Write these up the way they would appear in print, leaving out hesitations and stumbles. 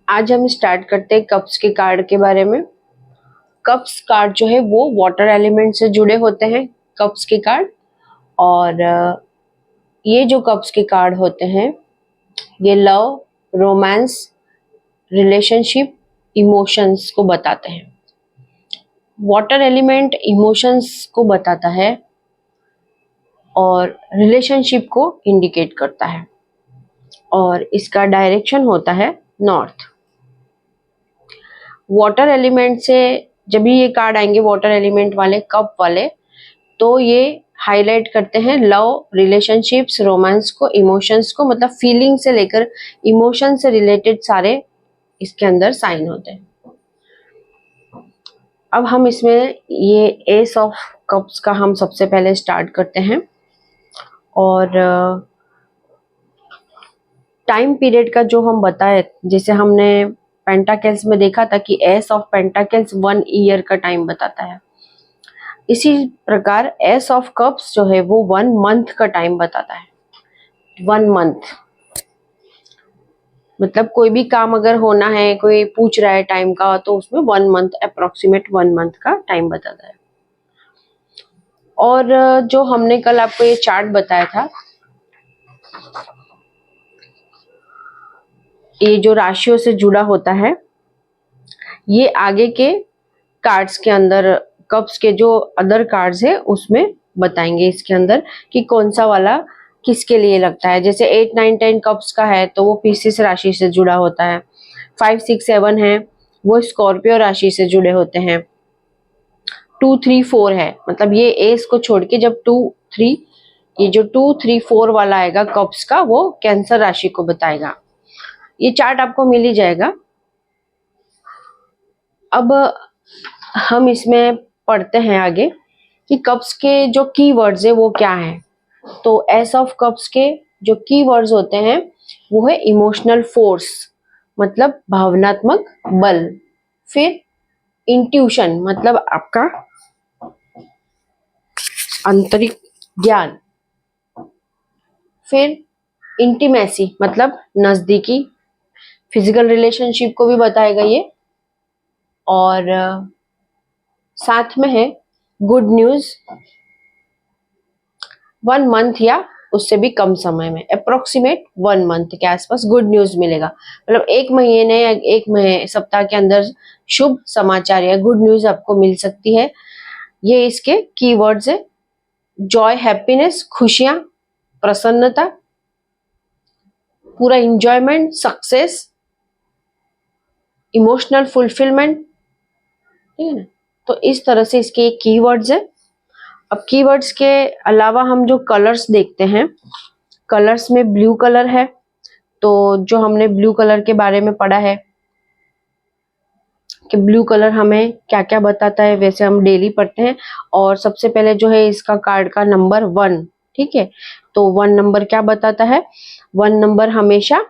आज हम स्टार्ट करते हैं कप्स के कार्ड के बारे में। कप्स कार्ड जो है वो वाटर एलिमेंट से जुड़े होते हैं, कप्स के कार्ड। और ये जो कप्स के कार्ड होते हैं ये लव, रोमांस, रिलेशनशिप, इमोशंस को बताते हैं। वाटर एलिमेंट इमोशंस को बताता है और रिलेशनशिप को इंडिकेट करता है, और इसका डायरेक्शन होता है नॉर्थ। वाटर एलिमेंट से जब भी ये कार्ड आएंगे वाटर एलिमेंट वाले, कप वाले, तो ये हाईलाइट करते हैं लव, रिलेशनशिप्स, रोमांस को, इमोशंस को, मतलब फीलिंग से लेकर इमोशन से रिलेटेड सारे इसके अंदर साइन होते हैं। अब हम इसमें ये एस ऑफ कप्स का हम सबसे पहले स्टार्ट करते हैं। और टाइम पीरियड का जो हम बताए, जैसे हमने पेंटाकल्स में देखा था कि एस ऑफ पेंटाकल्स 1 ईयर का टाइम बताता है, इसी प्रकार एस ऑफ कप्स जो है वो 1 मंथ का टाइम बताता है। 1 मंथ मतलब कोई भी काम अगर होना है, कोई पूछ रहा है टाइम का, तो उसमें 1 मंथ, अप्रोक्सीमेट 1 मंथ का टाइम बताता है। और जो हमने कल आपको ये चार्ट बताया था, ये जो राशियों से जुड़ा होता है, ये आगे के कार्ड्स के अंदर, कप्स के जो अदर कार्ड्स है उसमें बताएंगे इसके अंदर कि कौन सा वाला किसके लिए लगता है। जैसे 8, 9, 10 कप्स का है तो वो पीसिस राशि से जुड़ा होता है। 5, 6, 7 है वो स्कॉर्पियो राशि से जुड़े होते हैं। 2, 3, 4 है, मतलब ये एस को छोड़ के जब 2, 3, ये जो 2, 3, 4 वाला आएगा कप्स का, वो कैंसर राशि को बताएगा। ये चार्ट आपको मिल ही जाएगा। अब हम इसमें पढ़ते हैं आगे कि कप्स के जो कीवर्ड्स है वो क्या है। तो एस ऑफ कप्स के जो कीवर्ड्स होते हैं वो है इमोशनल फोर्स, मतलब भावनात्मक बल। फिर इंट्यूशन, मतलब आपका आंतरिक ज्ञान। फिर इंटीमेसी, मतलब नजदीकी, फिजिकल रिलेशनशिप को भी बताएगा ये। और साथ में है गुड न्यूज, 1 मंथ या उससे भी कम समय में, अप्रोक्सीमेट 1 मंथ के आसपास गुड न्यूज मिलेगा। मतलब 1 महीने या 1 सप्ताह के अंदर शुभ समाचार या गुड न्यूज आपको मिल सकती है। ये इसके कीवर्ड्स है। जॉय, हैप्पीनेस, खुशियां, प्रसन्नता, पूरा इंजॉयमेंट, सक्सेस, इमोशनल फुलफिलमेंट, ठीक है ना। तो इस तरह से इसके ये कीवर्ड्स है। अब कीवर्ड्स के अलावा हम जो कलर्स देखते हैं, कलर्स में ब्लू कलर है। तो जो हमने ब्लू कलर के बारे में पढ़ा है कि ब्लू कलर हमें क्या क्या बताता है, वैसे हम डेली पढ़ते हैं। और सबसे पहले जो है इसका कार्ड का नंबर 1, ठीक है। तो 1 नंबर क्या बताता है? 1 नंबर हमेशा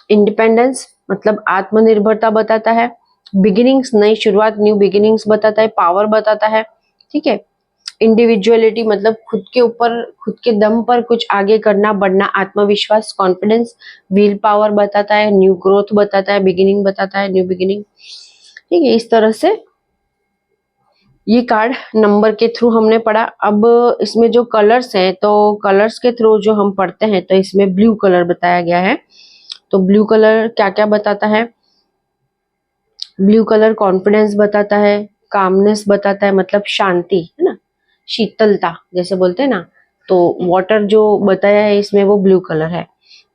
इंडिपेंडेंस, मतलब आत्मनिर्भरता बताता है। बिगिनिंग्स, नई शुरुआत, न्यू बिगिनिंग्स बताता है। पावर बताता है, ठीक है। इंडिविजुअलिटी, मतलब खुद के ऊपर, खुद के दम पर कुछ आगे करना, बढ़ना, आत्मविश्वास, कॉन्फिडेंस, व्हील पावर बताता है। न्यू ग्रोथ बताता है, बिगिनिंग बताता है, न्यू बिगिनिंग, ठीक है। इस तरह से ये कार्ड नंबर के थ्रू हमने पढ़ा। अब इसमें जो कलर्स हैं, तो कलर्स के थ्रू जो हम पढ़ते हैं, तो इसमें ब्लू कलर बताया गया है। तो ब्लू कलर क्या क्या बताता है? ब्लू कलर कॉन्फिडेंस बताता है, कामनेस बताता है, मतलब शांति, है ना, शीतलता जैसे बोलते हैं ना। तो वाटर जो बताया है इसमें वो ब्लू कलर है।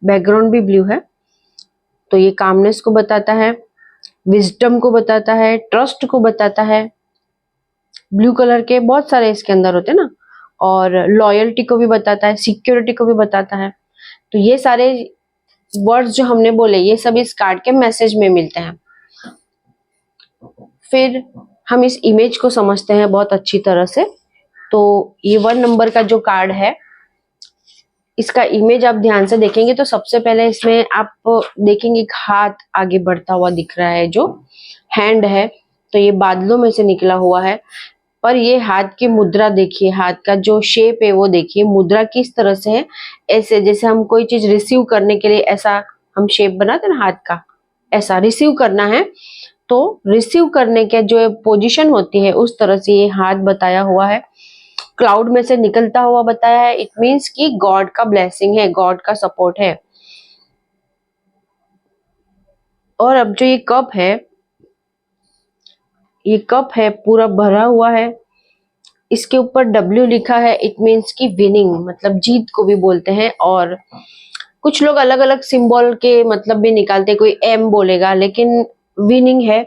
बैकग्राउंड भी ब्लू है, तो ये कामनेस को बताता है, विजडम को बताता है, ट्रस्ट को बताता है। ब्लू कलर के बहुत सारे इसके अंदर होते हैं ना। और लॉयल्टी को भी बताता है, सिक्योरिटी को भी बताता है। तो ये सारे वर्ड्स जो हमने बोले, ये सब इस कार्ड के मैसेज में मिलते हैं। फिर हम इस इमेज को समझते हैं बहुत अच्छी तरह से। तो ये 1 नंबर का जो कार्ड है, इसका इमेज आप ध्यान से देखेंगे तो सबसे पहले इसमें आप देखेंगे एक हाथ आगे बढ़ता हुआ दिख रहा है, जो हैंड है। तो ये बादलों में से निकला हुआ है। पर ये हाथ की मुद्रा देखिए, हाथ का जो शेप है वो देखिए, मुद्रा किस तरह से है। ऐसे जैसे हम कोई चीज रिसीव करने के लिए ऐसा हम शेप बनाते हैं ना हाथ का, ऐसा रिसीव करना है, तो रिसीव करने के जो पोजीशन होती है उस तरह से ये हाथ बताया हुआ है, क्लाउड में से निकलता हुआ बताया है। इट मीन्स कि गॉड का ब्लेसिंग है, गॉड का सपोर्ट है। और अब जो ये कप है, ये कप है पूरा भरा हुआ है, इसके ऊपर W लिखा है। इट मीन्स कि विनिंग, मतलब जीत को भी बोलते हैं। और कुछ लोग अलग अलग सिंबल के मतलब भी निकालते हैं, कोई M बोलेगा, लेकिन विनिंग है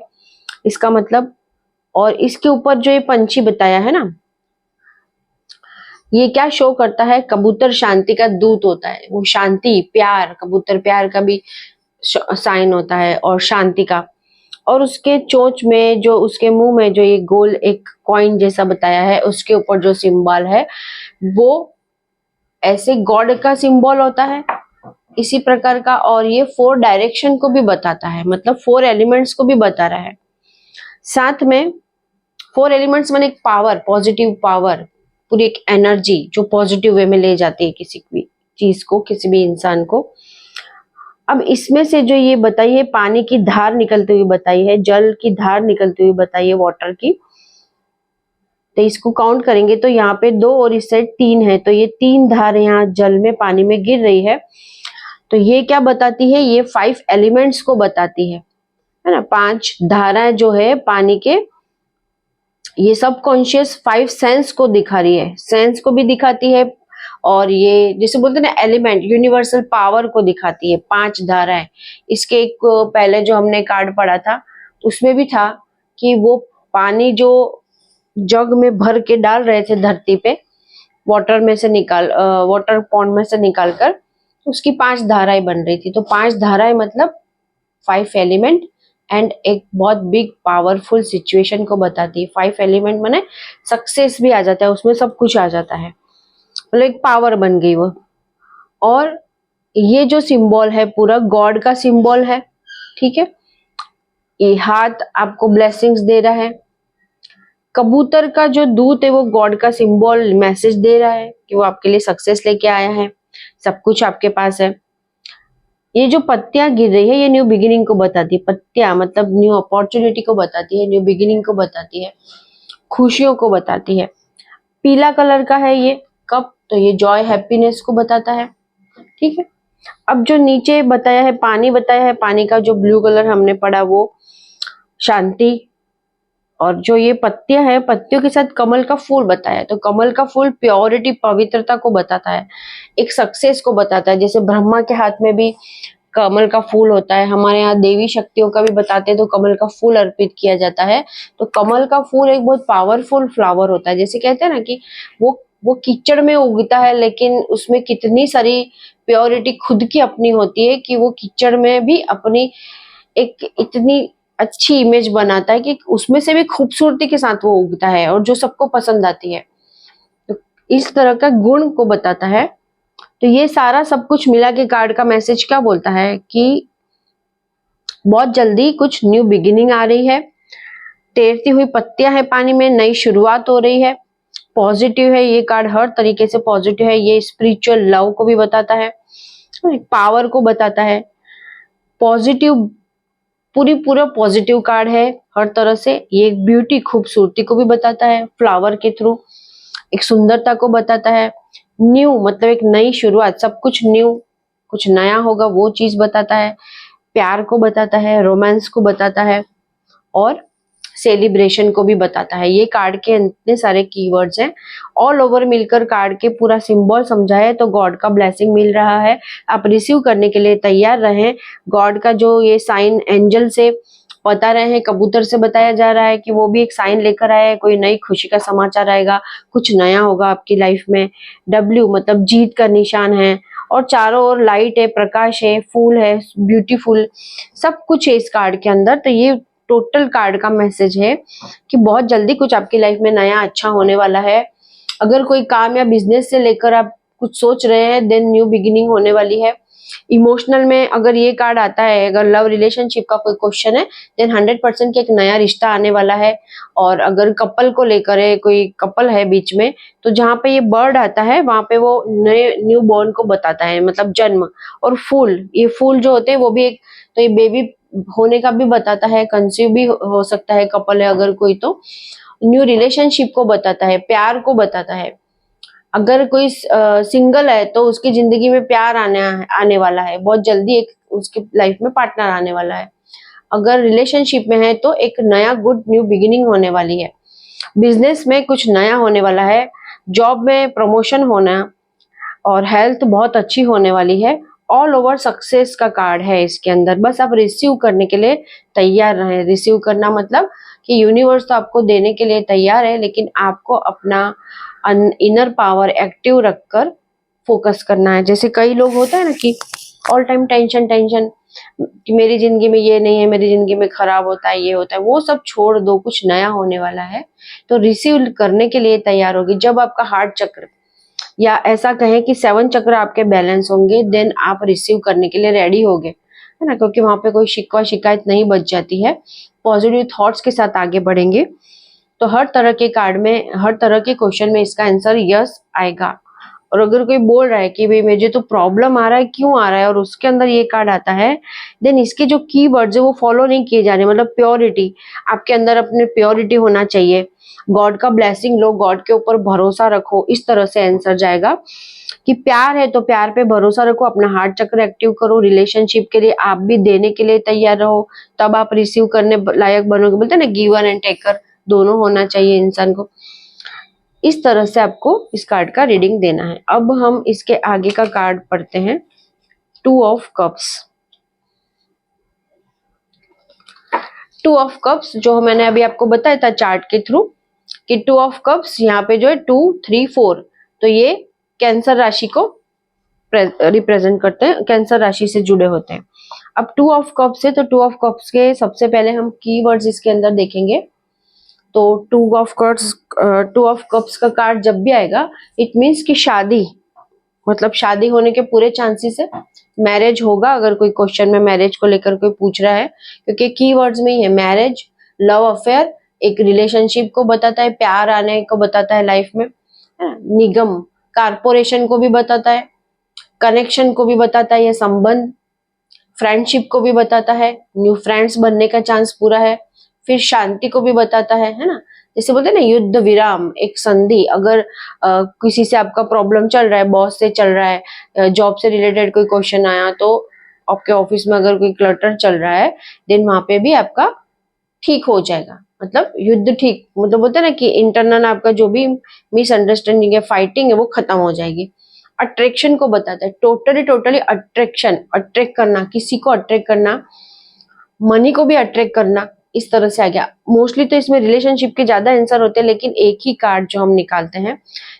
इसका मतलब। और इसके ऊपर जो ये पंछी बताया है ना, ये क्या शो करता है? कबूतर शांति का दूत होता है। वो शांति, प्यार, कबूतर प्यार का भी साइन होता है और शांति का। और उसके चोंच में जो, उसके मुंह में जो ये गोल एक कॉइन जैसा बताया है, उसके ऊपर जो सिंबल है वो ऐसे गॉड का सिंबल होता है इसी प्रकार का। और ये 4 डायरेक्शन को भी बताता है, मतलब 4 एलिमेंट्स को भी बता रहा है। साथ में 4 एलिमेंट्स माने एक पावर, पॉजिटिव पावर, पूरी एक एनर्जी जो पॉजिटिव वे में ले जाती है किसी भी चीज को, किसी भी इंसान को। अब इसमें से जो ये बताई है, पानी की धार निकलती हुई बताई है, जल की धार निकलती हुई बताई है, वाटर की। तो इसको काउंट करेंगे तो यहाँ पे 2 और इस साइड 3 है, तो ये 3 धार यहाँ जल में, पानी में गिर रही है। तो ये क्या बताती है? ये 5 एलिमेंट्स को बताती है ना। 5 धाराएं जो है पानी के, ये सब कॉन्शियस 5 सेंस को दिखा रही है, सेंस को भी दिखाती है। और ये जैसे बोलते हैं ना एलिमेंट, यूनिवर्सल पावर को दिखाती है। 5 धाराएं। इसके एक पहले जो हमने कार्ड पढ़ा था उसमें भी था कि वो पानी जो जग में भर के डाल रहे थे धरती पे, वाटर में से निकाल, वाटर पॉन्ड में से निकाल कर, उसकी 5 धाराएं बन रही थी। तो 5 धाराएं मतलब 5 एलिमेंट एंड एक बहुत बिग पावरफुल सिचुएशन को बताती है। 5 एलिमेंट माने सक्सेस भी आ जाता है उसमें, सब कुछ आ जाता है, मतलब एक पावर बन गई वो। और ये जो सिंबल है पूरा गॉड का सिंबल है, ठीक है। ये हाथ आपको ब्लेसिंग्स दे रहा है। कबूतर का जो दूत है वो गॉड का सिंबल मैसेज दे रहा है कि वो आपके लिए सक्सेस लेके आया है, सब कुछ आपके पास है। ये जो पत्तियां गिर रही है ये न्यू बिगिनिंग को बताती है। पत्तियां मतलब न्यू अपॉर्चुनिटी को बताती है, न्यू बिगिनिंग को बताती है, खुशियों को बताती है। पीला कलर का है ये कप, तो ये जॉय हैप्पीनेस को बताता है, ठीक है। अब जो नीचे बताया है, पानी बताया है, पानी का जो ब्लू कलर हमने पढ़ा वो शांति। और जो ये पत्तियां है, पत्तियों के साथ कमल का फूल बताया है, तो कमल का फूल प्योरिटी, पवित्रता को बताता है, एक सक्सेस को बताता है। जैसे ब्रह्मा के हाथ में भी कमल का फूल होता है, हमारे यहाँ देवी शक्तियों का भी बताते हैं तो कमल का फूल अर्पित किया जाता है। तो कमल का फूल एक बहुत पावरफुल फ्लावर होता है। जैसे कहते हैं ना कि वो कीचड़ में उगता है, लेकिन उसमें कितनी सारी प्योरिटी खुद की अपनी होती है कि वो कीचड़ में भी अपनी एक इतनी अच्छी इमेज बनाता है कि उसमें से भी खूबसूरती के साथ वो उगता है और जो सबको पसंद आती है। तो इस तरह का गुण को बताता है। तो ये सारा सब कुछ मिला के कार्ड का मैसेज क्या बोलता है कि बहुत जल्दी कुछ न्यू बिगिनिंग आ रही है, तैरती हुई पत्तियां हैं पानी में, नई शुरुआत हो रही है, पॉजिटिव है ये कार्ड, हर तरीके से पॉजिटिव है। ये स्पिरिचुअल लव को भी बताता है, पावर को बताता है, पॉजिटिव, पूरा पॉजिटिव कार्ड है हर तरह से। ये एक ब्यूटी, खूबसूरती को भी बताता है फ्लावर के थ्रू, एक सुंदरता को बताता है। न्यू मतलब एक नई शुरुआत, सब कुछ न्यू, कुछ नया होगा वो चीज बताता है। प्यार को बताता है, रोमांस को बताता है और सेलिब्रेशन को भी बताता है। ये कार्ड के इतने सारे कीवर्ड्स हैं, ऑल ओवर मिलकर कार्ड के पूरा सिंबल समझाए तो गॉड का ब्लेसिंग मिल रहा है। आप रिसीव करने के लिए तैयार रहें। गॉड का जो ये साइन एंजल से बता रहे हैं, कबूतर से बताया जा रहा है कि वो भी एक साइन लेकर आए, कोई नई खुशी का समाचार आएगा, कुछ नया होगा आपकी लाइफ में। W मतलब जीत का निशान है और चारों ओर लाइट है, प्रकाश है, फूल है, ब्यूटीफुल, सब कुछ है इस कार्ड के अंदर। तो ये टोटल कार्ड का मैसेज है कि बहुत जल्दी कुछ आपकी लाइफ में नया अच्छा होने वाला है। अगर कोई काम या बिजनेस से लेकर आप कुछ सोच रहे हैं, देन न्यू बिगिनिंग होने वाली है। इमोशनल में अगर ये कार्ड आता है, अगर लव रिलेशनशिप का कोई क्वेश्चन है, देन 100% के एक नया रिश्ता आने वाला है। और अगर कपल को लेकर है, कोई कपल है बीच में, तो जहाँ पे ये बर्ड आता है वहां पे वो नए न्यू बॉर्न को बताता है, मतलब जन्म। और फूल, ये फूल जो होते हैं वो भी एक, तो ये बेबी होने का भी बताता है, कंसीव भी हो सकता है कपल है अगर कोई, तो न्यू रिलेशनशिप को बताता है, प्यार को बताता है। अगर कोई सिंगल है तो उसकी जिंदगी में प्यार आने वाला है, बहुत जल्दी एक उसकी लाइफ में पार्टनर आने वाला है। अगर रिलेशनशिप में है तो एक नया गुड न्यू बिगिनिंग होने वाली है। बिजनेस में कुछ नया होने वाला है, जॉब में प्रमोशन होना, और हेल्थ बहुत अच्छी होने वाली है। ऑल ओवर सक्सेस का कार्ड है इसके अंदर। बस आप रिसीव करने के लिए तैयार रहें। रिसीव करना मतलब कि यूनिवर्स तो आपको देने के लिए तैयार है, लेकिन आपको अपना इनर पावर एक्टिव रखकर फोकस करना है। जैसे कई लोग होता है ना कि ऑल टाइम टेंशन टेंशन कि मेरी जिंदगी में ये नहीं है, मेरी जिंदगी में खराब होता है, ये होता है, वो सब छोड़ दो, कुछ नया होने वाला है तो रिसीव करने के लिए तैयार होगी। जब आपका हार्ट चक्र या ऐसा कहें कि 7 चक्र आपके बैलेंस होंगे, देन आप रिसीव करने के लिए रेडी होगे, है ना, क्योंकि वहां पे कोई शिकवा शिकायत नहीं बच जाती है। पॉजिटिव थॉट्स के साथ आगे बढ़ेंगे तो हर तरह के कार्ड में, हर तरह के क्वेश्चन में इसका आंसर यस आएगा। और अगर कोई बोल रहा है कि भाई मुझे तो प्रॉब्लम आ रहा है, क्यों आ रहा है, और उसके अंदर ये कार्ड आता है, देन इसके जो कीवर्ड्स है वो फॉलो नहीं किए जा रहे। मतलब प्योरिटी, आपके अंदर अपने प्योरिटी होना चाहिए। गॉड का ब्लेसिंग लो, गॉड के ऊपर भरोसा रखो, इस तरह से आंसर जाएगा। कि प्यार है तो प्यार पे भरोसा रखो, अपना हार्ट चक्र एक्टिव करो, रिलेशनशिप के लिए आप भी देने के लिए तैयार रहो, तब आप रिसीव करने लायक बनोगे। बोलते हैं ना, गिवर एंड टेकर दोनों होना चाहिए इंसान को। इस तरह से आपको इस कार्ड का रीडिंग देना है। अब हम इसके आगे का कार्ड पढ़ते हैं, 2 ऑफ कप्स। 2 ऑफ कप्स जो मैंने अभी आपको बताया था चार्ट के थ्रू कि 2 ऑफ कप्स यहाँ पे जो है 2, 3, 4, तो ये कैंसर राशि को रिप्रेजेंट करते हैं, कैंसर राशि से जुड़े होते हैं। अब 2 ऑफ कप्स है तो 2 ऑफ कप्स के सबसे पहले हम कीवर्ड्स इसके अंदर देखेंगे। तो 2 ऑफ कप्स का कार्ड जब भी आएगा, इट मीन्स कि शादी, मतलब शादी होने के पूरे चांसेस है, मैरिज होगा। अगर कोई क्वेश्चन में मैरिज को लेकर कोई पूछ रहा है, क्योंकि कीवर्ड्स में ही है मैरिज, लव अफेयर, एक रिलेशनशिप को बताता है, प्यार आने को बताता है लाइफ में, है ना, निगम, कारपोरेशन को भी बताता है, कनेक्शन को भी बताता है, ये संबंध, फ्रेंडशिप को भी बताता है, न्यू फ्रेंड्स बनने का चांस पूरा है, फिर शांति को भी बताता है ना। जैसे बोलते हैं ना युद्ध विराम, एक संधि। अगर किसी से आपका प्रॉब्लम चल रहा है, बॉस से चल रहा है, जॉब से रिलेटेड कोई क्वेश्चन आया, तो आपके ऑफिस में अगर कोई क्लटर चल रहा है, देन वहां पे भी आपका ठीक हो जाएगा। मतलब युद्ध ठीक, मतलब बोलते हैं ना कि इंटरनल आपका जो भी मिसअंडरस्टैंडिंग है, फाइटिंग है, वो खत्म हो जाएगी। अट्रैक्शन को बताता है, टोटली अट्रैक्शन, अट्रैक्ट करना, किसी को अट्रैक्ट करना, मनी को भी अट्रैक्ट करना, इस तरह से आ गया। मोस्टली तो इसमें रिलेशनशिप के ज्यादा आंसर होते हैं, लेकिन एक ही कार्ड जो हम निकालते हैं,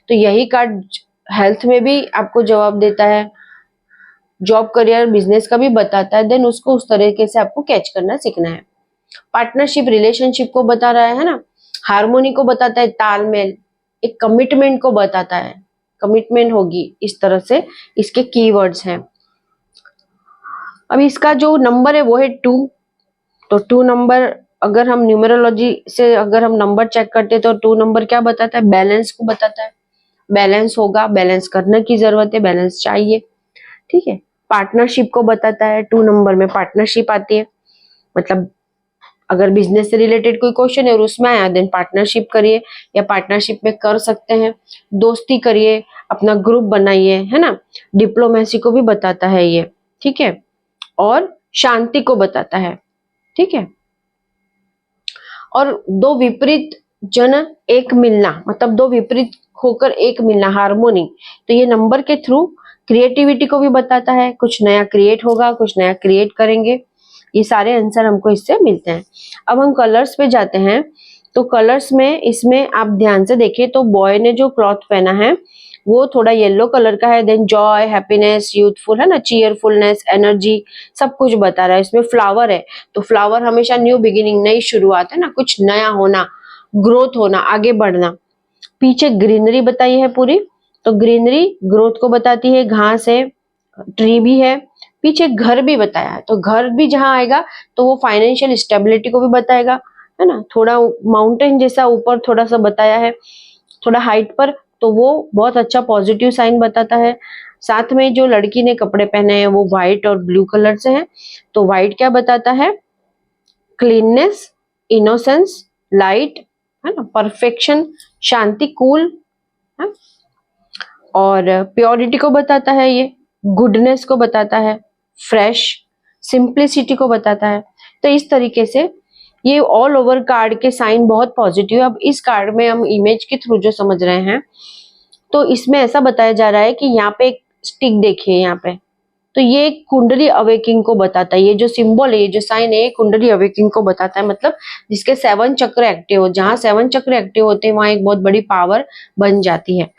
तो यही कार्ड हेल्थ में भी आपको जवाब देता है, जॉब करियर बिजनेस का भी बताता है। देन उसको उस तरीके से आपको कैच करना सीखना है। पार्टनरशिप रिलेशनशिप को बता रहा है ना, हार्मोनी को बताता है, तालमेल, एक कमिटमेंट को बताता है, कमिटमेंट होगी, इस तरह से इसके कीवर्ड्स हैं। अब इसका जो नंबर है वो है 2। तो 2 नंबर, अगर हम न्यूमरोलॉजी से अगर हम नंबर चेक करते हैं तो 2 नंबर क्या बताता है, बैलेंस को बताता है। बैलेंस होगा, बैलेंस करने की जरूरत है, बैलेंस चाहिए, ठीक है। पार्टनरशिप को बताता है, 2 नंबर में पार्टनरशिप आती है, मतलब अगर बिजनेस से रिलेटेड कोई क्वेश्चन है और उसमें आया, देन पार्टनरशिप करिए, या पार्टनरशिप में कर सकते हैं, दोस्ती करिए, अपना ग्रुप बनाइए, है ना। डिप्लोमेसी को भी बताता है ये, ठीक है, और शांति को बताता है, ठीक है। और 2 विपरीत जन एक मिलना, मतलब 2 विपरीत होकर एक मिलना, हार्मोनी। तो ये नंबर के थ्रू क्रिएटिविटी को भी बताता है, कुछ नया क्रिएट होगा, कुछ नया क्रिएट करेंगे। ये सारे आंसर हमको इससे मिलते हैं। अब हम कलर्स पे जाते हैं। तो कलर्स में इसमें आप ध्यान से देखें तो बॉय ने जो क्लॉथ पहना है वो थोड़ा येलो कलर का है। देन जॉय, हैप्पीनेस, यूथफुल, है ना, चीयरफुलनेस, एनर्जी, सब कुछ बता रहा है। इसमें फ्लावर है, तो फ्लावर हमेशा न्यू बिगिनिंग, नई शुरुआत, है ना, कुछ नया होना, ग्रोथ होना, आगे बढ़ना। पीछे ग्रीनरी बताई है पूरी, तो ग्रीनरी ग्रोथ को बताती है, घास है, ट्री भी है। पीछे घर भी बताया है, तो घर भी जहां आएगा तो वो फाइनेंशियल स्टेबिलिटी को भी बताएगा, है ना। थोड़ा माउंटेन जैसा ऊपर थोड़ा सा बताया है, थोड़ा हाइट पर, तो वो बहुत अच्छा पॉजिटिव साइन बताता है। साथ में जो लड़की ने कपड़े पहने हैं वो व्हाइट और ब्लू कलर से हैं, तो व्हाइट क्या बताता है, क्लीननेस, इनोसेंस, लाइट, है ना, परफेक्शन, शांति, कूल, है, और प्योरिटी को बताता है, ये गुडनेस को बताता है, फ्रेश, सिंप्लिसिटी को बताता है। तो इस तरीके से ये ऑल ओवर कार्ड के साइन बहुत पॉजिटिव है। अब इस कार्ड में हम इमेज के थ्रू जो समझ रहे हैं, तो इसमें ऐसा बताया जा रहा है कि यहाँ पे एक स्टिक देखिए यहाँ पे, तो ये कुंडली अवेकिंग को बताता है। ये जो सिंबल है, ये जो साइन है, कुंडली अवेकिंग को बताता है। मतलब जिसके 7 चक्र एक्टिव हो, जहाँ 7 चक्र एक्टिव होते हैं वहां एक बहुत बड़ी पावर बन जाती है।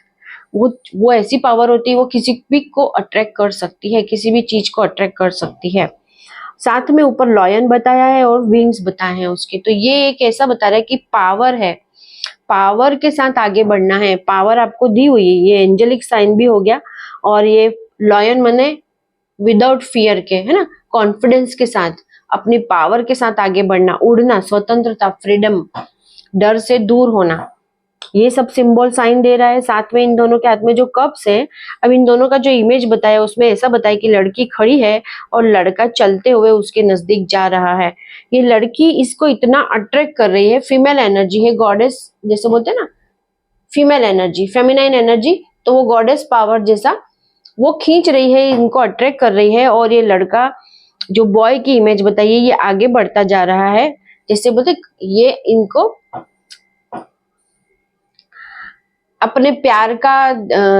वो ऐसी पावर होती है, वो किसी भी को अट्रैक्ट कर सकती है, किसी भी चीज को अट्रैक्ट कर सकती है। साथ में ऊपर लॉयन बताया है और विंग्स बताए हैं उसके। तो ये एक ऐसा बता रहा है कि पावर है, पावर के साथ आगे बढ़ना है। पावर आपको दी हुई है, ये एंजेलिक साइन भी हो गया, और ये लॉयन मने विदाउट फियर के, है ना, कॉन्फिडेंस के साथ, अपनी पावर के साथ आगे बढ़ना, उड़ना, स्वतंत्रता, फ्रीडम, डर से दूर होना, ये सब सिंबल साइन दे रहा है। साथ में इन दोनों के हाथ में जो कप्स हैं, अब इन दोनों का जो इमेज बताया उसमें ऐसा बताया कि लड़की खड़ी है और लड़का चलते हुए उसके नजदीक जा रहा है। ये लड़की इसको इतना अट्रैक्ट कर रही है, फीमेल एनर्जी है, गॉडेस जैसे बोलते हैं ना, फीमेल एनर्जी, फेमिनाइन एनर्जी, तो वो गॉडेस पावर जैसा वो खींच रही है, इनको अट्रैक्ट कर रही है। और ये लड़का जो बॉय की इमेज बताइए, ये आगे बढ़ता जा रहा है, जैसे बोलते ये इनको अपने प्यार का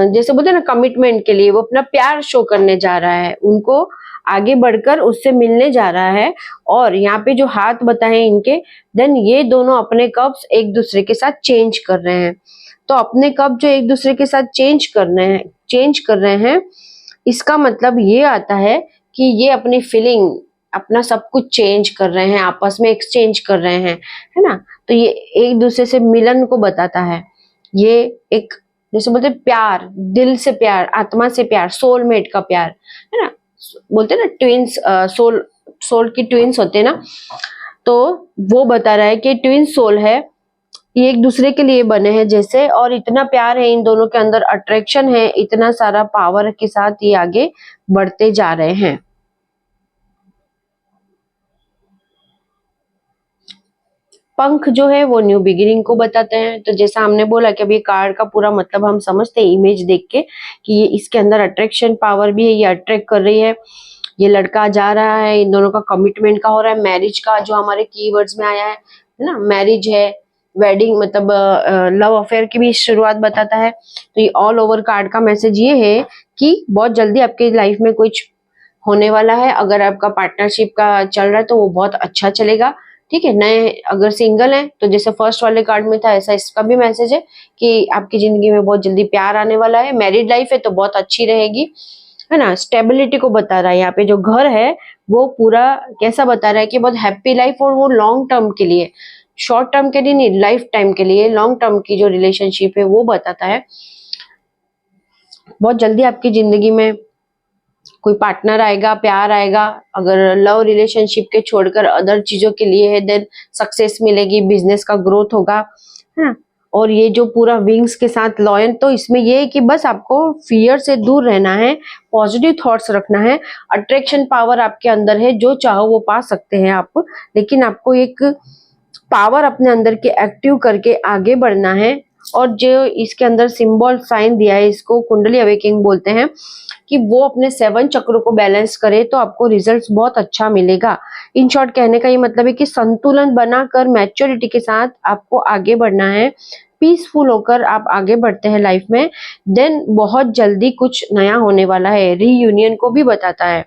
जैसे बोलते हैं ना, कमिटमेंट के लिए वो अपना प्यार शो करने जा रहा है, उनको आगे बढ़कर उससे मिलने जा रहा है। और यहाँ पे जो हाथ बताए इनके, देन ये दोनों अपने कप्स एक दूसरे के साथ चेंज कर रहे हैं। तो अपने कप जो एक दूसरे के साथ चेंज कर रहे हैं, इसका मतलब ये आता है कि ये अपनी फीलिंग, अपना सब कुछ चेंज कर रहे हैं, आपस में एक्सचेंज कर रहे हैं, है ना। तो ये एक दूसरे से मिलन को बताता है। ये एक जैसे बोलते हैं प्यार, दिल से प्यार, आत्मा से प्यार, सोलमेट का प्यार, है ना। बोलते हैं ना ट्विंस, सोल की ट्विंस होते हैं ना, तो वो बता रहा है कि ट्विन सोल है, ये एक दूसरे के लिए बने हैं जैसे, और इतना प्यार है इन दोनों के अंदर, अट्रैक्शन है, इतना सारा पावर के साथ ये आगे बढ़ते जा रहे हैं। पंख जो है वो न्यू बिगिनिंग को बताते हैं। तो जैसा हमने बोला कि अभी कार्ड का पूरा मतलब हम समझते हैं इमेज देख के कि ये इसके अंदर अट्रैक्शन पावर भी है, ये अट्रैक्ट कर रही है, ये लड़का जा रहा है, इन दोनों का कमिटमेंट का हो रहा है, मैरिज का जो हमारे कीवर्ड्स में आया है ना, मैरिज है, वेडिंग, मतलब लव अफेयर की भी शुरुआत बताता है। तो ये ऑल ओवर कार्ड का मैसेज ये है कि बहुत जल्दी आपके लाइफ में कुछ होने वाला है। अगर आपका पार्टनरशिप का चल रहा है तो वो बहुत अच्छा चलेगा, ठीक है। नए अगर सिंगल है तो जैसे फर्स्ट वाले कार्ड में था, ऐसा इसका भी मैसेज है कि आपकी जिंदगी में बहुत जल्दी प्यार आने वाला है। मैरिड लाइफ है तो बहुत अच्छी रहेगी, है ना। स्टेबिलिटी को बता रहा है, यहाँ पे जो घर है वो पूरा कैसा बता रहा है कि बहुत हैप्पी लाइफ, और वो लॉन्ग टर्म के लिए, शॉर्ट टर्म के लिए नहीं, लाइफ टाइम के लिए, लॉन्ग टर्म की जो रिलेशनशिप है वो बताता है। बहुत जल्दी आपकी जिंदगी में कोई पार्टनर आएगा, प्यार आएगा। अगर लव रिलेशनशिप के छोड़कर अदर चीजों के लिए है, देन सक्सेस मिलेगी, बिजनेस का ग्रोथ होगा, है ना। और ये जो पूरा विंग्स के साथ लॉयन, तो इसमें ये है कि बस आपको फियर से दूर रहना है, पॉजिटिव थॉट्स रखना है। अट्रैक्शन पावर आपके अंदर है, जो चाहो वो पा सकते हैं आप, लेकिन आपको एक पावर अपने अंदर के एक्टिव करके आगे बढ़ना है। और जो इसके अंदर सिंबल साइन दिया है, इसको कुंडली अवेकिंग बोलते हैं, कि वो अपने 7 चक्रों को बैलेंस करे तो आपको रिजल्ट्स बहुत अच्छा मिलेगा। इन शॉर्ट कहने का ये मतलब है कि संतुलन बनाकर मैच्योरिटी के साथ आपको आगे बढ़ना है, पीसफुल होकर आप आगे बढ़ते हैं लाइफ में, देन बहुत जल्दी कुछ नया होने वाला है। रीयूनियन को भी बताता है,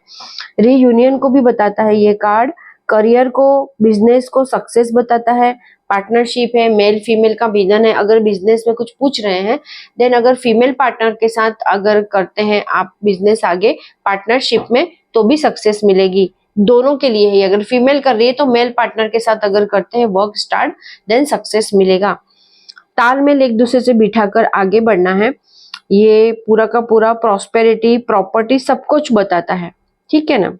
रीयूनियन को भी बताता है ये कार्ड। करियर को, बिजनेस को, सक्सेस बताता है। पार्टनरशिप है, मेल फीमेल का विजन है। अगर बिजनेस में कुछ पूछ रहे हैं, देन अगर फीमेल पार्टनर के साथ अगर करते हैं आप बिजनेस आगे पार्टनरशिप में, तो भी सक्सेस मिलेगी। दोनों के लिए है, अगर फीमेल कर रही है तो मेल पार्टनर के साथ अगर करते हैं वर्क स्टार्ट, देन सक्सेस मिलेगा। तालमेल एक दूसरे से बिठाकर आगे बढ़ना है। ये पूरा का पूरा प्रॉस्पेरिटी, प्रॉपर्टी, सब कुछ बताता है, ठीक है ना।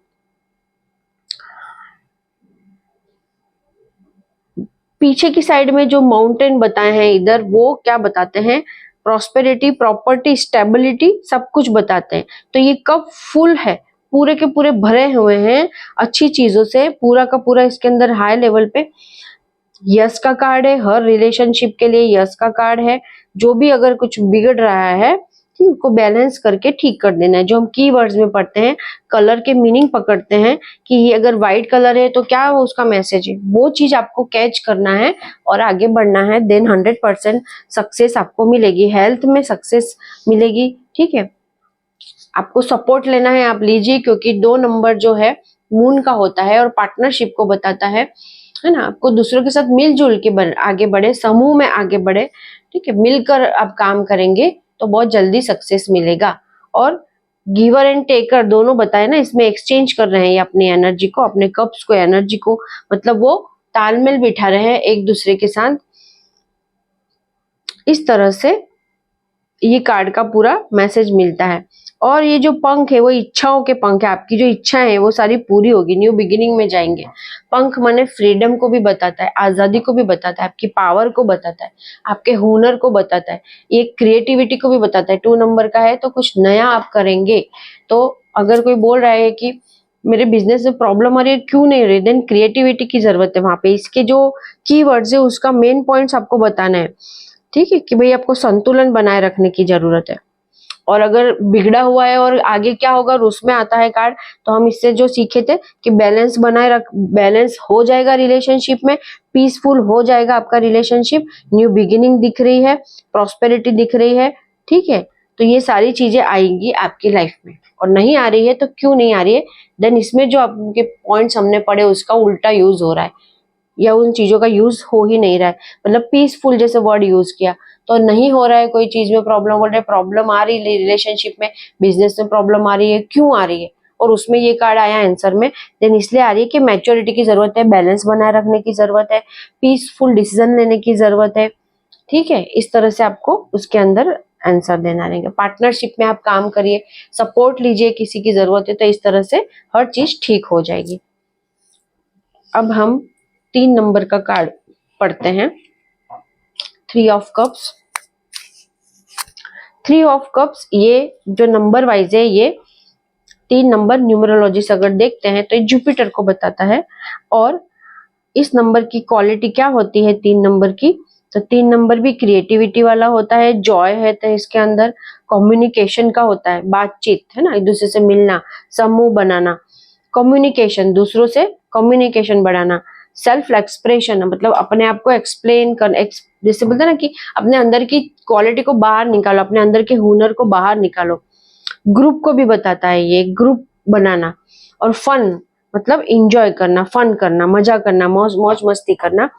पीछे की साइड में जो माउंटेन बताए हैं इधर, वो क्या बताते हैं, प्रॉस्पेरिटी, प्रॉपर्टी, स्टेबिलिटी, सब कुछ बताते हैं। तो ये कप फुल है, पूरे के पूरे भरे हुए हैं अच्छी चीजों से, पूरा का पूरा इसके अंदर हाई लेवल पे यस का कार्ड है। हर रिलेशनशिप के लिए यस का कार्ड है। जो भी अगर कुछ बिगड़ रहा है ठीक, उसको बैलेंस करके ठीक कर देना है। जो हम कीवर्ड्स में पढ़ते हैं, कलर के मीनिंग पकड़ते हैं कि ये अगर व्हाइट कलर है तो क्या वो उसका मैसेज है, वो चीज आपको कैच करना है और आगे बढ़ना है। देन 100% सक्सेस आपको मिलेगी, हेल्थ में सक्सेस मिलेगी। ठीक है, आपको सपोर्ट लेना है, आप लीजिए, क्योंकि 2 नंबर जो है मून का होता है और पार्टनरशिप को बताता है ना। आपको दूसरों के साथ मिलजुल के आगे बढ़े, समूह में आगे बढ़े। ठीक है, मिलकर आप काम करेंगे तो बहुत जल्दी सक्सेस मिलेगा। और गिवर एंड टेकर दोनों बताए ना, इसमें एक्सचेंज कर रहे हैं ये अपनी एनर्जी को, अपने कप्स को, एनर्जी को, मतलब वो तालमेल बिठा रहे हैं एक दूसरे के साथ। इस तरह से ये कार्ड का पूरा मैसेज मिलता है। और ये जो पंख है वो इच्छाओं के पंख है, आपकी जो इच्छा है वो सारी पूरी होगी, न्यू बिगिनिंग में जाएंगे। पंख माने फ्रीडम को भी बताता है, आजादी को भी बताता है, आपकी पावर को बताता है, आपके हुनर को बताता है, ये क्रिएटिविटी को भी बताता है। 2 नंबर का है तो कुछ नया आप करेंगे। तो अगर कोई बोल रहा है कि मेरे बिजनेस में प्रॉब्लम आ रही है, क्यों नहीं रही, देन क्रिएटिविटी की जरूरत है वहां पे। इसके जो कीवर्ड्स है उसका मेन पॉइंट्स आपको बताना है। ठीक है, कि भाई आपको संतुलन बनाए रखने की जरूरत है। और अगर बिगड़ा हुआ है और आगे क्या होगा और उसमें आता है कार्ड, तो हम इससे जो सीखे थे कि बैलेंस बनाए रख, बैलेंस हो जाएगा रिलेशनशिप में, पीसफुल हो जाएगा आपका रिलेशनशिप, न्यू बिगिनिंग दिख रही है, प्रॉस्पेरिटी दिख रही है। ठीक है, तो ये सारी चीजें आएंगी आपकी लाइफ में। और नहीं आ रही है तो क्यों नहीं आ रही है, देन इसमें जो आपके पॉइंट्स हमने पढ़े उसका उल्टा यूज हो रहा है या उन चीजों का यूज हो ही नहीं रहा है। मतलब पीसफुल जैसे वर्ड यूज किया तो नहीं हो रहा है, कोई चीज में प्रॉब्लम, बोल रहे प्रॉब्लम आ रही है रिलेशनशिप में, बिजनेस में प्रॉब्लम आ रही है, क्यों आ रही है, और उसमें ये कार्ड आया आंसर में, देन इसलिए आ रही है कि मैच्योरिटी की जरूरत है, बैलेंस बनाए रखने की जरूरत है, पीसफुल डिसीजन लेने की जरूरत है। ठीक है, इस तरह से आपको उसके अंदर आंसर देना रहेगा। पार्टनरशिप में आप काम करिए, सपोर्ट लीजिए, किसी की जरूरत है तो इस तरह से हर चीज ठीक हो जाएगी। अब हम 3 नंबर का कार्ड पढ़ते हैं, 3 ऑफ कप्स। 3 ऑफ कप्स ये जो नंबर वाइज है, ये 3 नंबर न्यूमरोलॉजी से अगर देखते हैं तो ये जुपिटर को बताता है। और इस नंबर की क्वालिटी क्या होती है 3 नंबर की, तो 3 नंबर भी क्रिएटिविटी वाला होता है, जॉय है तो इसके अंदर, कम्युनिकेशन का होता है, बातचीत है ना, एक दूसरे से मिलना, समूह बनाना, कम्युनिकेशन, दूसरों से कम्युनिकेशन बढ़ाना, सेल्फ एक्सप्रेशन मतलब अपने आप को एक्सप्लेन कर, जैसे बोलते हैं ना कि अपने अंदर की क्वालिटी को बाहर निकालो, अपने अंदर के हुनर को बाहर निकालो। ग्रुप को भी बताता है ये, ग्रुप बनाना। और फन मतलब इंजॉय करना, फन करना, मजा करना, मौज मस्ती करना।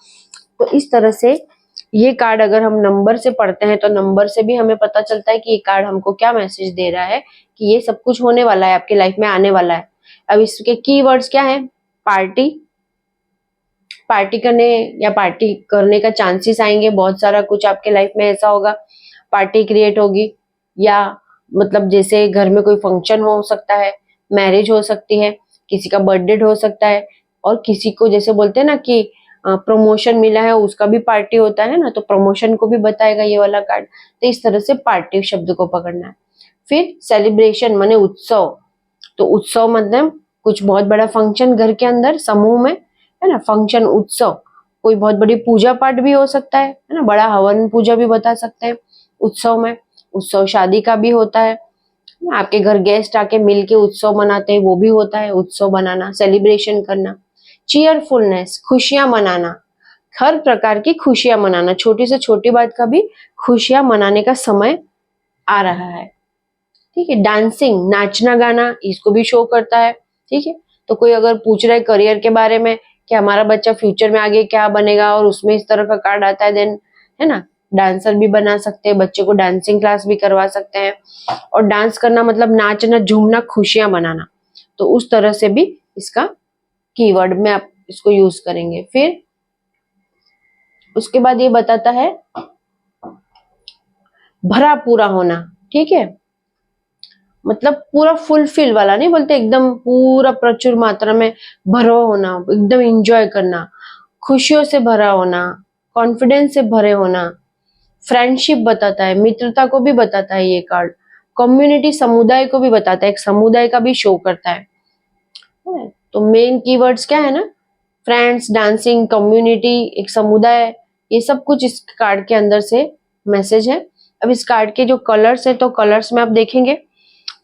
तो इस तरह से ये कार्ड अगर हम नंबर से पढ़ते हैं तो नंबर से भी हमें पता चलता है कि ये कार्ड हमको क्या मैसेज दे रहा है, कि ये सब कुछ होने वाला है, आपकी लाइफ में आने वाला है। अब इसके कीवर्ड्स क्या है, पार्टी, पार्टी करने या पार्टी करने का चांसेस आएंगे, बहुत सारा कुछ आपके लाइफ में ऐसा होगा, पार्टी क्रिएट होगी, या मतलब जैसे घर में कोई फंक्शन हो सकता है, मैरिज हो सकती है, किसी का बर्थडे हो सकता है, और किसी को जैसे बोलते हैं ना कि प्रमोशन मिला है उसका भी पार्टी होता है ना, तो प्रमोशन को भी बताएगा ये वाला कार्ड। तो इस तरह से पार्टी शब्द को पकड़ना है। फिर सेलिब्रेशन माने उत्सव, तो उत्सव मतलब कुछ बहुत बड़ा फंक्शन घर के अंदर समूह में, है ना, फंक्शन उत्सव, कोई बहुत बड़ी पूजा पाठ भी हो सकता है ना, बड़ा हवन पूजा भी बता सकते हैं उत्सव में। उत्सव शादी का भी होता है, आपके घर गेस्ट आके मिल के उत्सव मनाते हैं, वो भी होता है उत्सव मनाना, सेलिब्रेशन करना। चीयरफुलनेस खुशियां मनाना, हर प्रकार की खुशियां मनाना, छोटी से छोटी बात का भी खुशियां मनाने का समय आ रहा है। ठीक है, डांसिंग नाचना गाना, इसको भी शो करता है। ठीक है, तो कोई अगर पूछ रहा है करियर के बारे में कि हमारा बच्चा फ्यूचर में आगे क्या बनेगा और उसमें इस तरह का कार्ड आता है, देन है ना, डांसर भी बना सकते हैं, बच्चे को डांसिंग क्लास भी करवा सकते हैं। और डांस करना मतलब नाचना, झूमना, खुशियां मनाना, तो उस तरह से भी इसका कीवर्ड में आप इसको यूज करेंगे। फिर उसके बाद ये बताता है भरा पूरा होना। ठीक है, मतलब पूरा फुलफिल वाला नहीं बोलते, एकदम पूरा प्रचुर मात्रा में भरा होना, एकदम एंजॉय करना, खुशियों से भरा होना, कॉन्फिडेंस से भरे होना। फ्रेंडशिप बताता है, मित्रता को भी बताता है ये कार्ड। कम्युनिटी समुदाय को भी बताता है, एक समुदाय का भी शो करता है। तो मेन कीवर्ड्स क्या है ना, फ्रेंड्स, डांसिंग, कम्युनिटी, एक समुदाय, ये सब कुछ इस कार्ड के अंदर से मैसेज है। अब इस कार्ड के जो कलर्स है, तो कलर्स में आप देखेंगे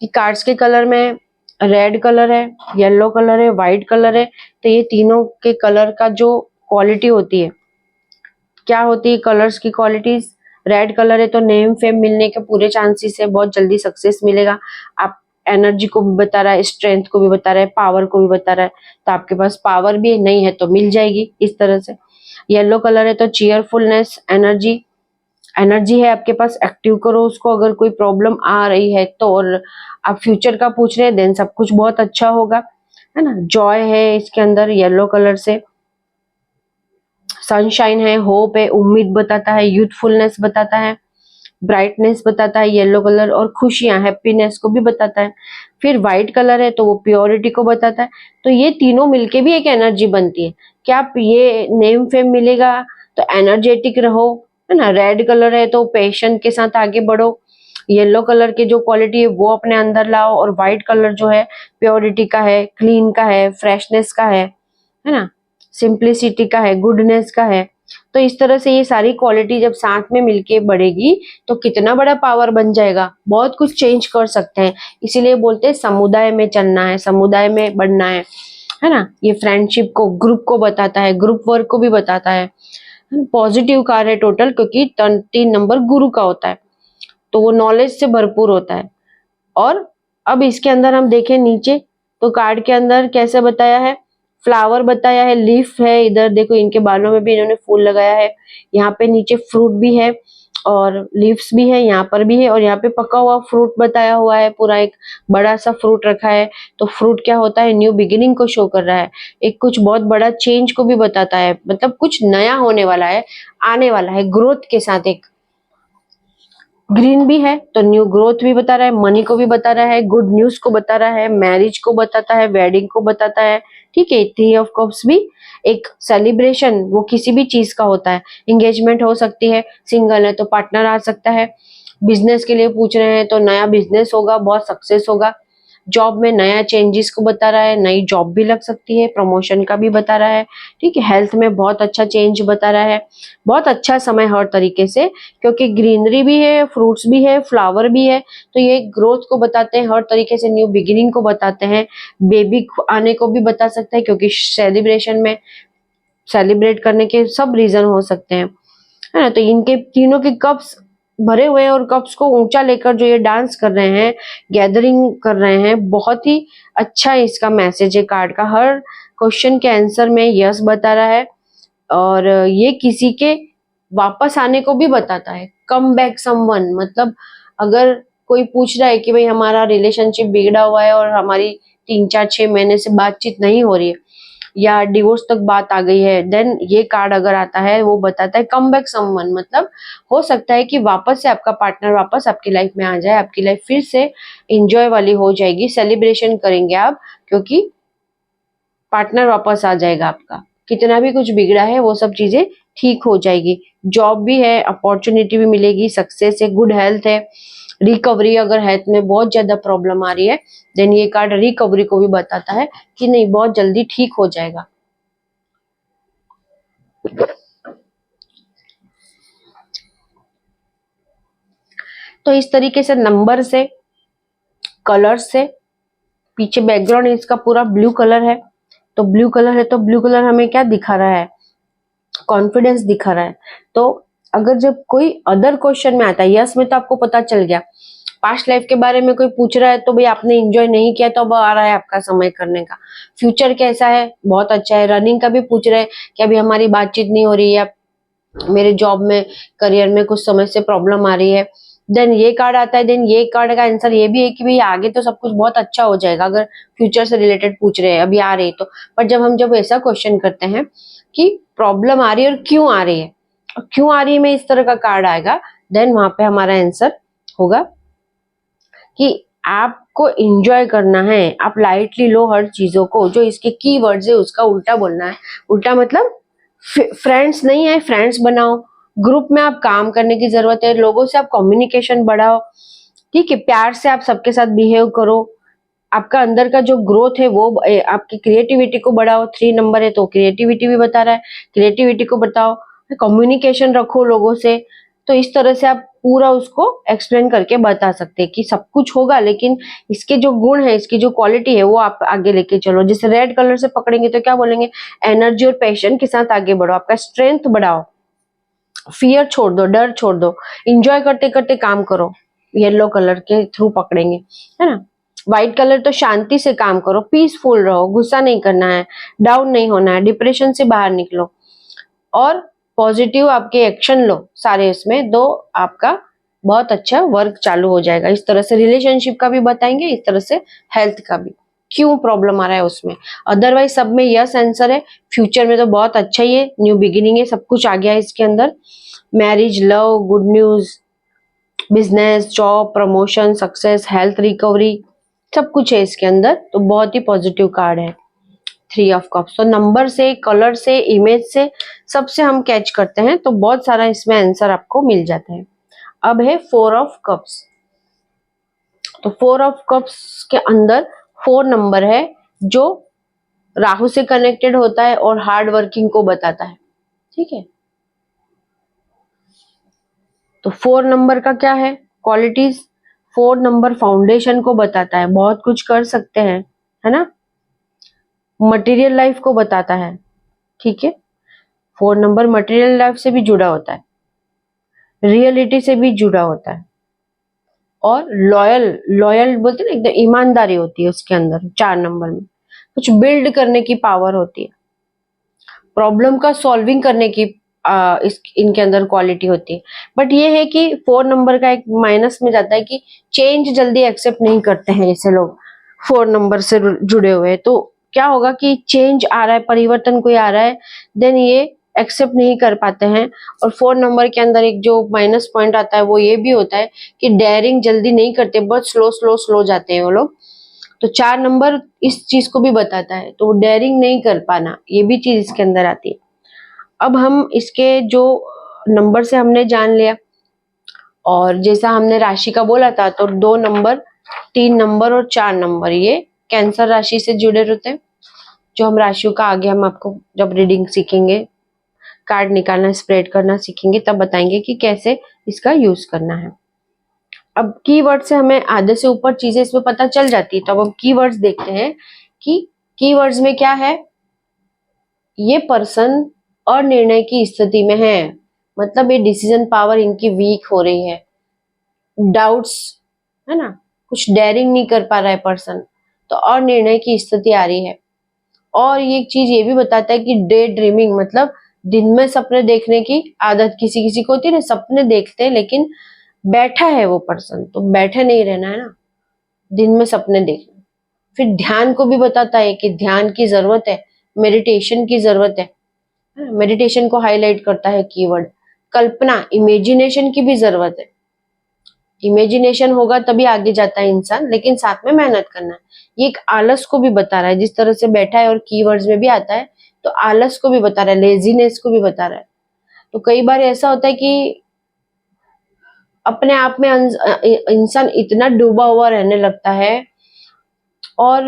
कि कार्ड्स के कलर में रेड कलर है, येलो कलर है, व्हाइट कलर है। तो ये तीनों के कलर का जो क्वालिटी होती है, क्या होती है कलर्स की क्वालिटीज। रेड कलर है तो नेम फेम मिलने के पूरे चांसेस है, बहुत जल्दी सक्सेस मिलेगा। आप एनर्जी को भी बता रहा है, स्ट्रेंथ को भी बता रहा है, पावर को भी बता रहा है। तो आपके पास पावर भी नहीं है तो मिल जाएगी इस तरह से। येलो कलर है तो चीयरफुलनेस, एनर्जी, एनर्जी है आपके पास, एक्टिव करो उसको अगर कोई प्रॉब्लम आ रही है तो। और आप फ्यूचर का पूछ रहे हैं, देन सब कुछ बहुत अच्छा होगा, है ना। जॉय है इसके अंदर येलो कलर से, सनशाइन है, होप है, उम्मीद बताता है, यूथफुलनेस बताता है, ब्राइटनेस बताता है येलो कलर, और खुशियां, हैप्पीनेस को भी बताता है। फिर व्हाइट कलर है तो वो प्योरिटी को बताता है। तो ये तीनों मिलके भी एक एनर्जी बनती है कि आप ये नेम फेम मिलेगा तो एनर्जेटिक रहो, है ना। रेड कलर है तो पैशन के साथ आगे बढ़ो, येलो कलर की जो क्वालिटी है वो अपने अंदर लाओ, और व्हाइट कलर जो है प्योरिटी का है, क्लीन का है, फ्रेशनेस का है ना, सिंप्लिसिटी का है, गुडनेस का है। तो इस तरह से ये सारी क्वालिटी जब साथ में मिलके बढ़ेगी तो कितना बड़ा पावर बन जाएगा, बहुत कुछ चेंज कर सकते हैं। इसीलिए बोलते हैं समुदाय में चलना है, समुदाय में बढ़ना है ना। ये फ्रेंडशिप को, ग्रुप को बताता है, ग्रुप वर्क को भी बताता है। पॉजिटिव कार्ड है टोटल, क्योंकि 3 नंबर गुरु का होता है, तो वो नॉलेज से भरपूर होता है। और अब इसके अंदर हम देखें नीचे, तो कार्ड के अंदर कैसे बताया है, फ्लावर बताया है, लीफ है, इधर देखो इनके बालों में भी इन्होंने फूल लगाया है, यहाँ पे नीचे फ्रूट भी है और लीव्स भी है, यहाँ पर भी है, और यहाँ पे पका हुआ फ्रूट बताया हुआ है, पूरा एक बड़ा सा फ्रूट रखा है। तो फ्रूट क्या होता है, न्यू बिगिनिंग को शो कर रहा है, एक कुछ बहुत बड़ा चेंज को भी बताता है, मतलब कुछ नया होने वाला है, आने वाला है ग्रोथ के साथ। एक ग्रीन भी है तो न्यू ग्रोथ भी बता रहा है, मनी को भी बता रहा है, गुड न्यूज को बता रहा है, मैरिज को बताता है, वेडिंग को बताता है। ठीक है, 3 ऑफ कप्स भी एक सेलिब्रेशन, वो किसी भी चीज का होता है, एंगेजमेंट हो सकती है, सिंगल है तो पार्टनर आ सकता है, बिजनेस के लिए पूछ रहे हैं तो नया बिजनेस होगा, बहुत सक्सेस होगा, जॉब में नया चेंजेस को बता रहा है, नई जॉब भी लग सकती है, प्रमोशन का भी बता रहा है। ठीक है, हेल्थ में बहुत अच्छा चेंज बता रहा है, बहुत अच्छा समय हर तरीके से, क्योंकि ग्रीनरी भी है, फ्रूट्स भी है, फ्लावर भी है। तो ये ग्रोथ को बताते हैं, हर तरीके से न्यू बिगिनिंग को बताते हैं, बेबी आने को भी बता सकता है, क्योंकि सेलिब्रेशन में सेलिब्रेट करने के सब रीजन हो सकते हैं, है ना। तो इनके तीनों के कप्स भरे हुए हैं, और कप्स को ऊंचा लेकर जो ये डांस कर रहे हैं, गैदरिंग कर रहे हैं, बहुत ही अच्छा इसका मैसेज है कार्ड का। हर क्वेश्चन के आंसर में यस बता रहा है, और ये किसी के वापस आने को भी बताता है, कम बैक समवन, मतलब अगर कोई पूछ रहा है कि भाई हमारा रिलेशनशिप बिगड़ा हुआ है और हमारी 3 4 6 महीने से बातचीत नहीं हो रही है, या डिवोर्स तक बात आ गई है, देन ये कार्ड अगर आता है वो बताता है कम बैक समवन, मतलब हो सकता है कि वापस से आपका पार्टनर वापस आपकी लाइफ में आ जाए, आपकी लाइफ फिर से एंजॉय वाली हो जाएगी, सेलिब्रेशन करेंगे आप, क्योंकि पार्टनर वापस आ जाएगा आपका, कितना भी कुछ बिगड़ा है वो सब चीजें ठीक हो जाएगी। जॉब भी है, अपॉर्चुनिटी भी मिलेगी, सक्सेस है, गुड हेल्थ है, रिकवरी, अगर हेल्थ में बहुत ज्यादा प्रॉब्लम आ रही है देन ये कार्ड रिकवरी को भी बताता है कि नहीं, बहुत जल्दी ठीक हो जाएगा। तो इस तरीके से नंबर से, कलर से, पीछे बैकग्राउंड इसका पूरा ब्लू कलर है, तो ब्लू कलर है तो ब्लू कलर हमें क्या दिखा रहा है, कॉन्फिडेंस दिखा रहा है। तो अगर जब कोई अदर क्वेश्चन में आता है, यस में तो आपको पता चल गया, पास्ट लाइफ के बारे में कोई पूछ रहा है तो भाई आपने एंजॉय नहीं किया तो अब आ रहा है आपका समय करने का। फ्यूचर कैसा है, बहुत अच्छा है। रनिंग का भी पूछ रहे हैं कि अभी हमारी बातचीत नहीं हो रही है, मेरे जॉब में, करियर में कुछ समय से प्रॉब्लम आ रही है, देन ये कार्ड आता है। देन ये कार्ड का आंसर ये भी है कि भाई आगे तो सब कुछ बहुत अच्छा हो जाएगा, अगर फ्यूचर से रिलेटेड पूछ रहे हैं, अभी आ रही है तो। पर जब ऐसा क्वेश्चन करते हैं कि प्रॉब्लम आ रही है और क्यों आ रही है, और क्यों आ रही है में इस तरह का कार्ड आएगा, देन वहां पे हमारा आंसर होगा कि आपको एंजॉय करना है, आप लाइटली लो हर चीजों को, जो इसके कीवर्ड्स है उसका उल्टा बोलना है। उल्टा मतलब फ्रेंड्स नहीं है, फ्रेंड्स बनाओ, ग्रुप में आप काम करने की जरूरत है, लोगों से आप कम्युनिकेशन बढ़ाओ, ठीक है, प्यार से आप सबके साथ बिहेव करो, आपका अंदर का जो ग्रोथ है वो आपकी क्रिएटिविटी को बढ़ाओ। 3 नंबर है तो क्रिएटिविटी भी बता रहा है, क्रिएटिविटी को बताओ, कम्युनिकेशन रखो लोगों से। तो इस तरह से आप पूरा उसको एक्सप्लेन करके बता सकते हैं कि सब कुछ होगा, लेकिन इसके जो गुण है, इसकी जो क्वालिटी है वो आप आगे लेके चलो। जैसे रेड कलर से पकड़ेंगे तो क्या बोलेंगे, एनर्जी और पैशन के साथ आगे बढ़ो, आपका स्ट्रेंथ बढ़ाओ, फियर छोड़ दो, डर छोड़ दो, इंजॉय करते करते काम करो। येलो कलर के थ्रू पकड़ेंगे, है ना। व्हाइट कलर तो शांति से काम करो, पीसफुल रहो, गुस्सा नहीं करना है, डाउन नहीं होना है, डिप्रेशन से बाहर निकलो और पॉजिटिव आपके एक्शन लो सारे इसमें, तो आपका बहुत अच्छा वर्क चालू हो जाएगा। इस तरह से रिलेशनशिप का भी बताएंगे, इस तरह से हेल्थ का भी, क्यों प्रॉब्लम आ रहा है उसमें। अदरवाइज सब में यस आंसर है। फ्यूचर में तो बहुत अच्छा ही है, न्यू बिगिनिंग है, सब कुछ आ गया है इसके अंदर। Marriage, love, good news, business, job, promotion, success, health recovery, सब कुछ है इसके अंदर। तो बहुत ही पॉजिटिव कार्ड है 3 ऑफ कप्स। तो नंबर से, कलर से, इमेज से, सबसे हम कैच करते हैं, तो बहुत सारा इसमें आंसर आपको मिल जाता है। अब है 4 ऑफ कप्स। तो 4 ऑफ कप्स के अंदर 4 नंबर है जो राहु से कनेक्टेड होता है और हार्ड वर्किंग को बताता है, ठीक है। तो 4 नंबर का क्या है क्वालिटीज, 4 नंबर फाउंडेशन को बताता है, बहुत कुछ कर सकते हैं, है ना। मटेरियल लाइफ को बताता है, ठीक है। 4 नंबर मटेरियल लाइफ से भी जुड़ा होता है, रियलिटी से भी जुड़ा होता है, और लॉयल, लॉयल बोलते हैं ना, एकदम ईमानदारी होती है उसके अंदर। 4 नंबर में कुछ बिल्ड करने की पावर होती है, प्रॉब्लम का सॉल्विंग करने की इनके अंदर क्वालिटी होती है। बट ये है कि 4 नंबर का एक माइनस में जाता है कि चेंज जल्दी एक्सेप्ट नहीं करते हैं ऐसे लोग 4 नंबर से जुड़े हुए हैं। तो क्या होगा कि चेंज आ रहा है, परिवर्तन कोई आ रहा है, देन ये एक्सेप्ट नहीं कर पाते हैं। और 4 नंबर के अंदर एक जो माइनस पॉइंट आता है वो ये भी होता है कि डेयरिंग जल्दी नहीं करते, बहुत स्लो स्लो स्लो जाते हैं वो लोग। तो 4 नंबर इस चीज को भी बताता है, तो डेयरिंग नहीं कर पाना, ये भी चीज इसके अंदर आती है। अब हम इसके जो नंबर से हमने जान लिया, और जैसा हमने राशि का बोला था, तो 2 नंबर, 3 नंबर और 4 नंबर ये कैंसर राशि से जुड़े रहते हैं। जो हम राशियों का आगे हम आपको जब रीडिंग सीखेंगे, कार्ड निकालना, स्प्रेड करना सीखेंगे, तब बताएंगे कि कैसे इसका यूज करना है। अब कीवर्ड से हमें आधे से ऊपर चीजें इसमें पता चल जाती है। तो अब हम कीवर्ड्स देखते हैं कि कीवर्ड्स में क्या है। ये पर्सन अनिर्णय की स्थिति में है, मतलब ये डिसीजन पावर इनकी वीक हो रही है, डाउट्स, है ना, कुछ डेयरिंग नहीं कर पा रहा है पर्सन, तो अनिर्णय की स्थिति आ रही है। और ये एक चीज ये भी बताता है कि डे ड्रीमिंग, मतलब दिन में सपने देखने की आदत किसी किसी को होती है ना, सपने देखते हैं लेकिन बैठा है वो पर्सन, तो बैठे नहीं रहना है ना, दिन में सपने देखना। फिर ध्यान को भी बताता है कि ध्यान की जरूरत है, मेडिटेशन की जरूरत है, मेडिटेशन को हाईलाइट करता है कीवर्ड। कल्पना, इमेजिनेशन की भी जरूरत है, इमेजिनेशन होगा तभी आगे जाता है इंसान, लेकिन साथ में मेहनत करना है। ये एक आलस को भी बता रहा है, जिस तरह से बैठा है और कीवर्ड्स में भी आता है, तो आलस को भी बता रहा है, लेजीनेस को भी बता रहा है। तो कई बार ऐसा होता है कि अपने आप में इंसान इतना डूबा हुआ रहने लगता है और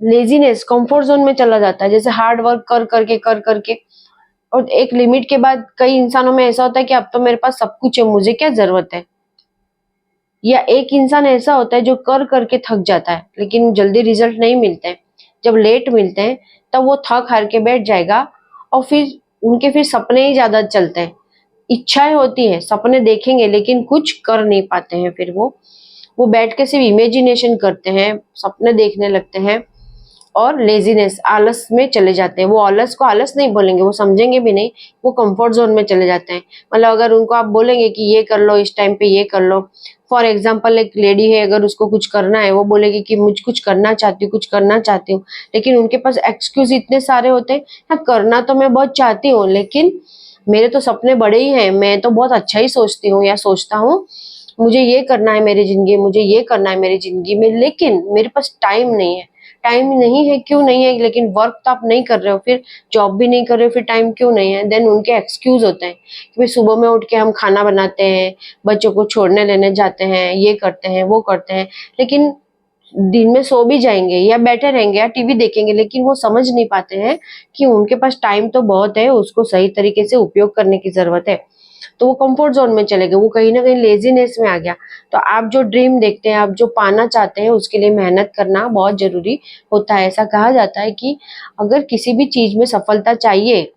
लेजीनेस, कंफर्ट जोन में चला जाता है, जैसे हार्ड वर्क कर करके, और एक लिमिट के बाद कई इंसानों में ऐसा होता है कि अब तो मेरे पास सब कुछ है, मुझे क्या जरूरत है। या एक इंसान ऐसा होता है जो कर करके थक जाता है, लेकिन जल्दी रिजल्ट नहीं मिलते हैं, जब लेट मिलते हैं तब वो थक हार के बैठ जाएगा, और फिर उनके फिर सपने ही ज्यादा चलते हैं। इच्छाएं होती है, सपने देखेंगे लेकिन कुछ कर नहीं पाते हैं, फिर वो बैठ के सिर्फ इमेजिनेशन करते हैं, सपने देखने लगते हैं, और लेजीनेस, आलस में चले जाते हैं। वो आलस को आलस नहीं बोलेंगे, वो समझेंगे भी नहीं, वो कंफर्ट जोन में चले जाते हैं। मतलब अगर उनको आप बोलेंगे कि ये कर लो, इस टाइम पे ये कर लो, फॉर एग्जाम्पल एक लेडी है, अगर उसको कुछ करना है, वो बोलेगी कि मुझ कुछ करना चाहती हूँ, कुछ करना चाहती हूँ, लेकिन उनके पास एक्सक्यूज इतने सारे होते हैं। हाँ, करना तो मैं बहुत चाहती हूँ, लेकिन मेरे तो सपने बड़े ही हैं, मैं तो बहुत अच्छा ही सोचती हूँ या सोचता हूँ, मुझे ये करना है मेरी जिंदगी, मुझे ये करना है मेरी जिंदगी में, लेकिन मेरे पास टाइम नहीं है। टाइम नहीं है, क्यों नहीं है, लेकिन वर्क तो आप नहीं कर रहे हो, फिर जॉब भी नहीं कर रहे हो, फिर टाइम क्यों नहीं है? देन उनके एक्सक्यूज होते हैं कि भाई सुबह में उठ के हम खाना बनाते हैं, बच्चों को छोड़ने लेने जाते हैं, ये करते हैं, वो करते हैं, लेकिन दिन में सो भी जाएंगे या बैठे रहेंगे या टीवी देखेंगे, लेकिन वो समझ नहीं पाते हैं कि उनके पास टाइम तो बहुत है, उसको सही तरीके से उपयोग करने की जरूरत है। तो वो कंफर्ट जोन में चले गए, वो कहीं ना कहीं लेजीनेस में आ गया। तो आप जो ड्रीम देखते हैं, आप जो पाना चाहते हैं, उसके लिए मेहनत करना बहुत जरूरी होता है। ऐसा कहा जाता है कि अगर किसी भी चीज में सफलता चाहिए,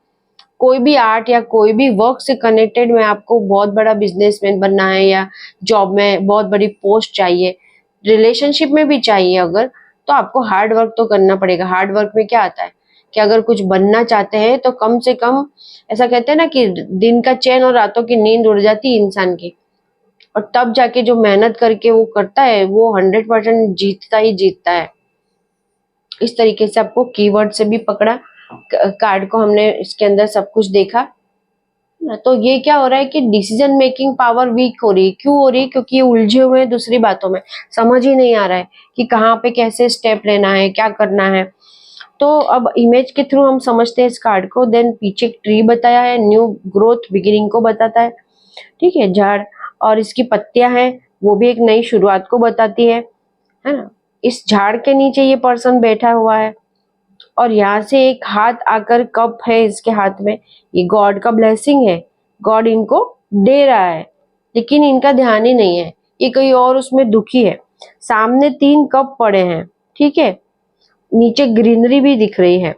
कोई भी आर्ट या कोई भी वर्क से कनेक्टेड में आपको बहुत बड़ा बिजनेसमैन बनना है या जॉब में बहुत बड़ी पोस्ट चाहिए, रिलेशनशिप में भी चाहिए अगर, तो आपको हार्ड वर्क तो करना पड़ेगा। हार्ड वर्क में क्या आता है कि अगर कुछ बनना चाहते हैं तो कम से कम, ऐसा कहते हैं ना कि दिन का चैन और रातों की नींद उड़ जाती है इंसान की, और तब जाके जो मेहनत करके वो करता है वो 100% जीतता ही जीतता है। इस तरीके से आपको कीवर्ड से भी पकड़ा, कार्ड को हमने इसके अंदर सब कुछ देखा ना। तो ये क्या हो रहा है कि डिसीजन मेकिंग पावर वीक हो रही है। क्यों हो रही है? क्योंकि ये उलझे हुए हैं दूसरी बातों में, समझ ही नहीं आ रहा है कि कहाँ पे कैसे स्टेप लेना है, क्या करना है। तो अब इमेज के थ्रू हम समझते हैं इस कार्ड को। देन पीछे एक ट्री बताया है, न्यू ग्रोथ बिगिनिंग को बताता है, ठीक है, झाड़, और इसकी पत्तियां हैं वो भी एक नई शुरुआत को बताती है ना। इस झाड़ के नीचे ये पर्सन बैठा हुआ है और यहाँ से एक हाथ आकर, कप है इसके हाथ में, ये गॉड का ब्लेसिंग है, गॉड इनको दे रहा है, लेकिन इनका ध्यान ही नहीं है, ये कहीं और उसमें दुखी है। सामने 3 कप पड़े हैं, ठीक है, नीचे ग्रीनरी भी दिख रही है,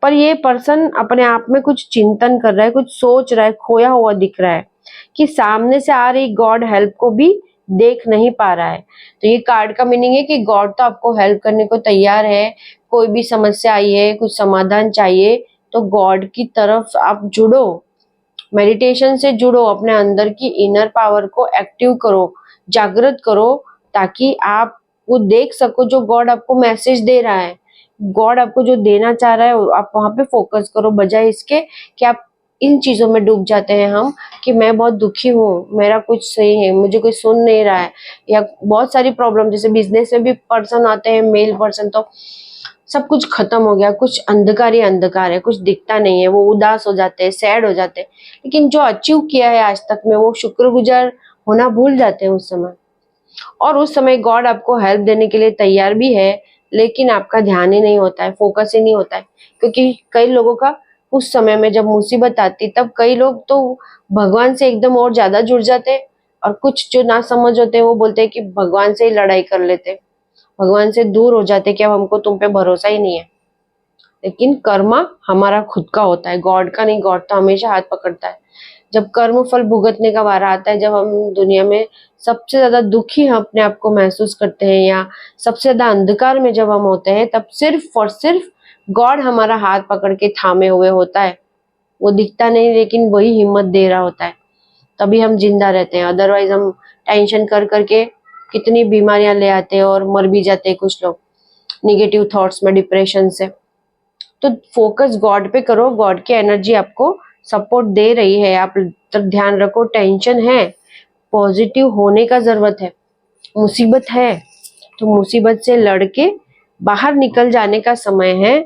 पर ये पर्सन अपने आप में कुछ चिंतन कर रहा है, कुछ सोच रहा है, खोया हुआ दिख रहा है कि सामने से आ रही गॉड हेल्प को भी देख नहीं पा रहा है। तो ये कार्ड का मीनिंग है कि गॉड तो आपको हेल्प करने को तैयार है। कोई भी समस्या आई है, कुछ समाधान चाहिए, तो गॉड की तरफ आप जुड़ो, मेडिटेशन से जुड़ो, अपने अंदर की इनर पावर को एक्टिव करो, जागृत करो, ताकि आप वो देख सको जो गॉड आपको मैसेज दे रहा है, गॉड आपको जो देना चाह रहा है, आप वहां पे फोकस करो, बजाय इसके कि आप इन चीजों में डूब जाते हैं हम, कि मैं बहुत दुखी हूँ, मेरा कुछ सही है, मुझे कोई सुन नहीं रहा है, या बहुत सारी प्रॉब्लम, जैसे बिजनेस में भी पर्सन आते हैं, मेल पर्सन, तो सब कुछ खत्म हो गया, कुछ अंधकार ही अंधकार है, कुछ दिखता नहीं है, वो उदास हो जाते हैं, सैड हो जाते हैं, लेकिन जो अचीव किया है आज तक में वो शुक्रगुजार होना भूल जाते हैं उस समय। और उस समय गॉड आपको हेल्प देने के लिए तैयार भी है, लेकिन आपका ध्यान ही नहीं होता है, फोकस ही नहीं होता है, क्योंकि कई लोगों का उस समय में जब मुसीबत आती, तब कई लोग तो भगवान से एकदम और ज्यादा जुड़ जाते हैं, और कुछ जो ना समझ होते हैं वो बोलते हैं कि भगवान से ही लड़ाई कर लेते हैं, भगवान से दूर हो जाते कि अब हमको तुम पे भरोसा ही नहीं है। लेकिन कर्मा हमारा खुद का होता है, गॉड का नहीं। गॉड तो हमेशा हाथ पकड़ता है। जब कर्म फल भुगतने का वारा आता है, जब हम दुनिया में सबसे ज्यादा दुखी हम अपने आप को महसूस करते हैं, या सबसे ज्यादा अंधकार में जब हम होते हैं, तब सिर्फ और सिर्फ गॉड हमारा हाथ पकड़ के थामे हुए होता है। वो दिखता नहीं, लेकिन वही हिम्मत दे रहा होता है, तभी हम जिंदा रहते हैं। अदरवाइज हम टेंशन कर करके कितनी बीमारियां ले आते हैं और मर भी जाते हैं कुछ लोग, निगेटिव थॉट्स में, डिप्रेशन से। तो फोकस गॉड पे करो, गॉड की एनर्जी आपको सपोर्ट दे रही है, आप तब ध्यान रखो। टेंशन है, पॉजिटिव होने का जरूरत है। मुसीबत है तो मुसीबत से लड़के बाहर निकल जाने का समय है।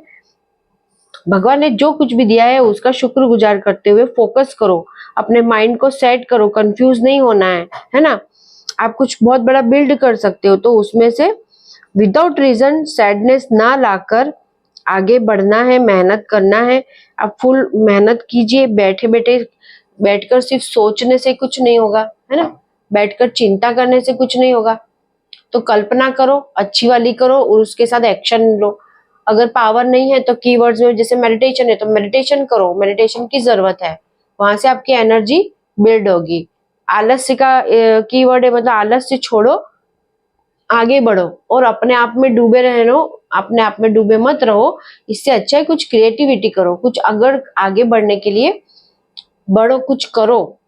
भगवान ने जो कुछ भी दिया है उसका शुक्रगुजार करते हुए फोकस करो, अपने माइंड को सेट करो, कंफ्यूज नहीं होना है ना। आप कुछ बहुत बड़ा बिल्ड कर सकते हो, तो उसमें से विदाउट रीजन सैडनेस ना लाकर आगे बढ़ना है, मेहनत करना है। आप फुल मेहनत कीजिए, बैठे बैठे बैठकर सिर्फ सोचने से कुछ नहीं होगा, है ना, बैठकर चिंता करने से कुछ नहीं होगा। तो कल्पना करो, अच्छी वाली करो और उसके साथ एक्शन लो। अगर पावर नहीं है तो कीवर्ड्स में जैसे मेडिटेशन है तो मेडिटेशन करो, मेडिटेशन की जरूरत है, वहां से आपकी एनर्जी बिल्ड होगी। आलस्य का कीवर्ड है, मतलब आलस्य छोड़ो, आगे बढ़ो और अपने आप में डूबे रहो, अपने आप में डूबे मत रहो। इससे अच्छा है कुछ क्रिएटिविटी करो, कुछ अगर आगे बढ़ने के लिए बढ़ो, कुछ करो,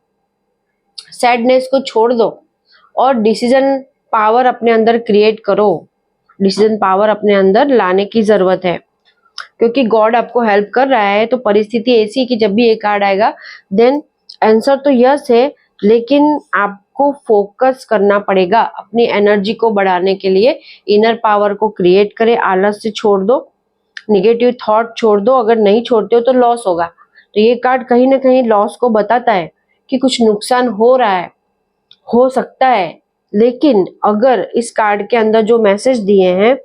सैडनेस को छोड़ दो और डिसीजन पावर अपने अंदर क्रिएट करो। डिसीजन पावर अपने अंदर लाने की जरूरत है, क्योंकि गॉड आपको हेल्प कर रहा है। तो परिस्थिति ऐसी है कि जब भी ये कार्ड आएगा, देन आंसर तो यस है, लेकिन आपको आपको फोकस करना पड़ेगा अपनी एनर्जी को बढ़ाने के लिए। इनर पावर को क्रिएट करें, आलस से छोड़ दो, निगेटिव थॉट छोड़ दो। अगर नहीं छोड़ते हो तो लॉस होगा। तो ये कार्ड कहीं ना कहीं लॉस को बताता है कि कुछ नुकसान हो रहा है, हो सकता है। लेकिन अगर इस कार्ड के अंदर जो मैसेज दिए हैं,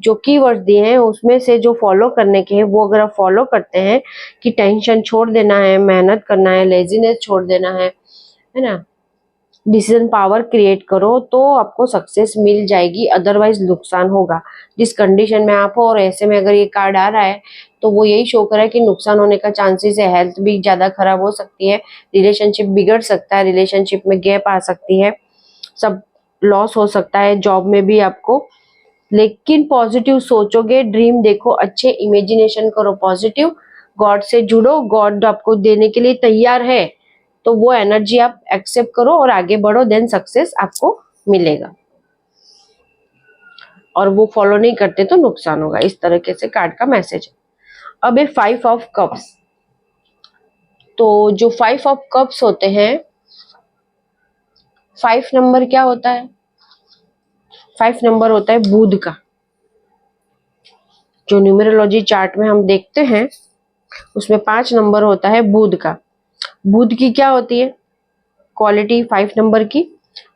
जो कीवर्ड दिए हैं, उसमें से जो फॉलो करने के हैं वो अगर आप फॉलो करते हैं कि टेंशन छोड़ देना है, मेहनत करना है, लेजीनेस छोड़ देना है ना, डिसीजन पावर क्रिएट करो, तो आपको सक्सेस मिल जाएगी। अदरवाइज नुकसान होगा। जिस कंडीशन में आप हो और ऐसे में अगर ये कार्ड आ रहा है तो वो यही शो कर रहा है कि नुकसान होने का चांसेस है। हेल्थ भी ज्यादा खराब हो सकती है, रिलेशनशिप बिगड़ सकता है, रिलेशनशिप में गैप आ सकती है, सब लॉस हो सकता है, जॉब में भी आपको। लेकिन पॉजिटिव सोचोगे, ड्रीम देखो, अच्छे इमेजिनेशन करो, पॉजिटिव, गॉड से जुड़ो, गॉड आपको देने के लिए तैयार है। तो वो एनर्जी आप एक्सेप्ट करो और आगे बढ़ो, देन सक्सेस आपको मिलेगा। और वो फॉलो नहीं करते तो नुकसान होगा। इस तरीके से कार्ड का मैसेज है। अब है 5 ऑफ कप्स। तो जो 5 ऑफ कप्स होते हैं, 5 नंबर क्या होता है? 5 नंबर होता है बुध का। जो न्यूमेरोलॉजी चार्ट में हम देखते हैं उसमें 5 नंबर होता है बुध का। बुध की क्या होती है क्वालिटी 5 नंबर की?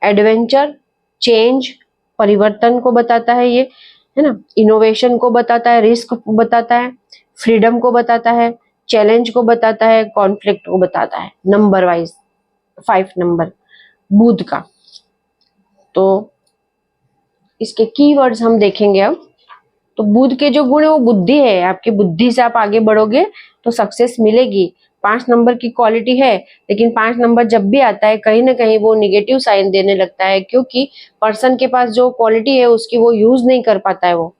एडवेंचर, चेंज, परिवर्तन को बताता है ये, है ना। इनोवेशन को बताता है, रिस्क को बताता है, फ्रीडम को बताता है, चैलेंज को बताता है, कॉन्फ्लिक्ट को बताता है। नंबर वाइज 5 नंबर बुध का। तो इसके कीवर्ड्स हम देखेंगे अब। तो बुध के जो गुण है वो बुद्धि है। आपकी बुद्धि से आप आगे बढ़ोगे तो सक्सेस मिलेगी। 5 नंबर की क्वालिटी है, लेकिन 5 नंबर जब भी आता है कहीं ना कहीं वो निगेटिव साइन देने लगता है, क्योंकि पर्सन के पास जो क्वालिटी है उसकी वो यूज नहीं कर पाता है। वो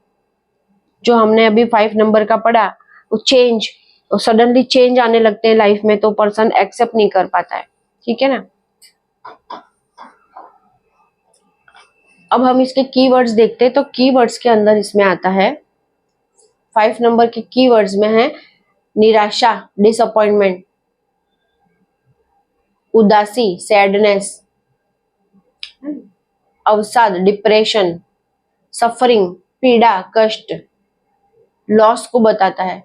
जो हमने अभी 5 नंबर का पढ़ा, वो चेंज, सडनली चेंज आने लगते हैं लाइफ में, तो पर्सन एक्सेप्ट नहीं कर पाता है। ठीक है ना। अब हम इसके कीवर्ड्स देखते हैं। तो कीवर्ड्स के अंदर इसमें आता है, 5 नंबर के कीवर्ड्स में है निराशा, डिसअपॉइंटमेंट, उदासी, सैडनेस, अवसाद, डिप्रेशन, सफरिंग, पीड़ा, कष्ट, लॉस को बताता है।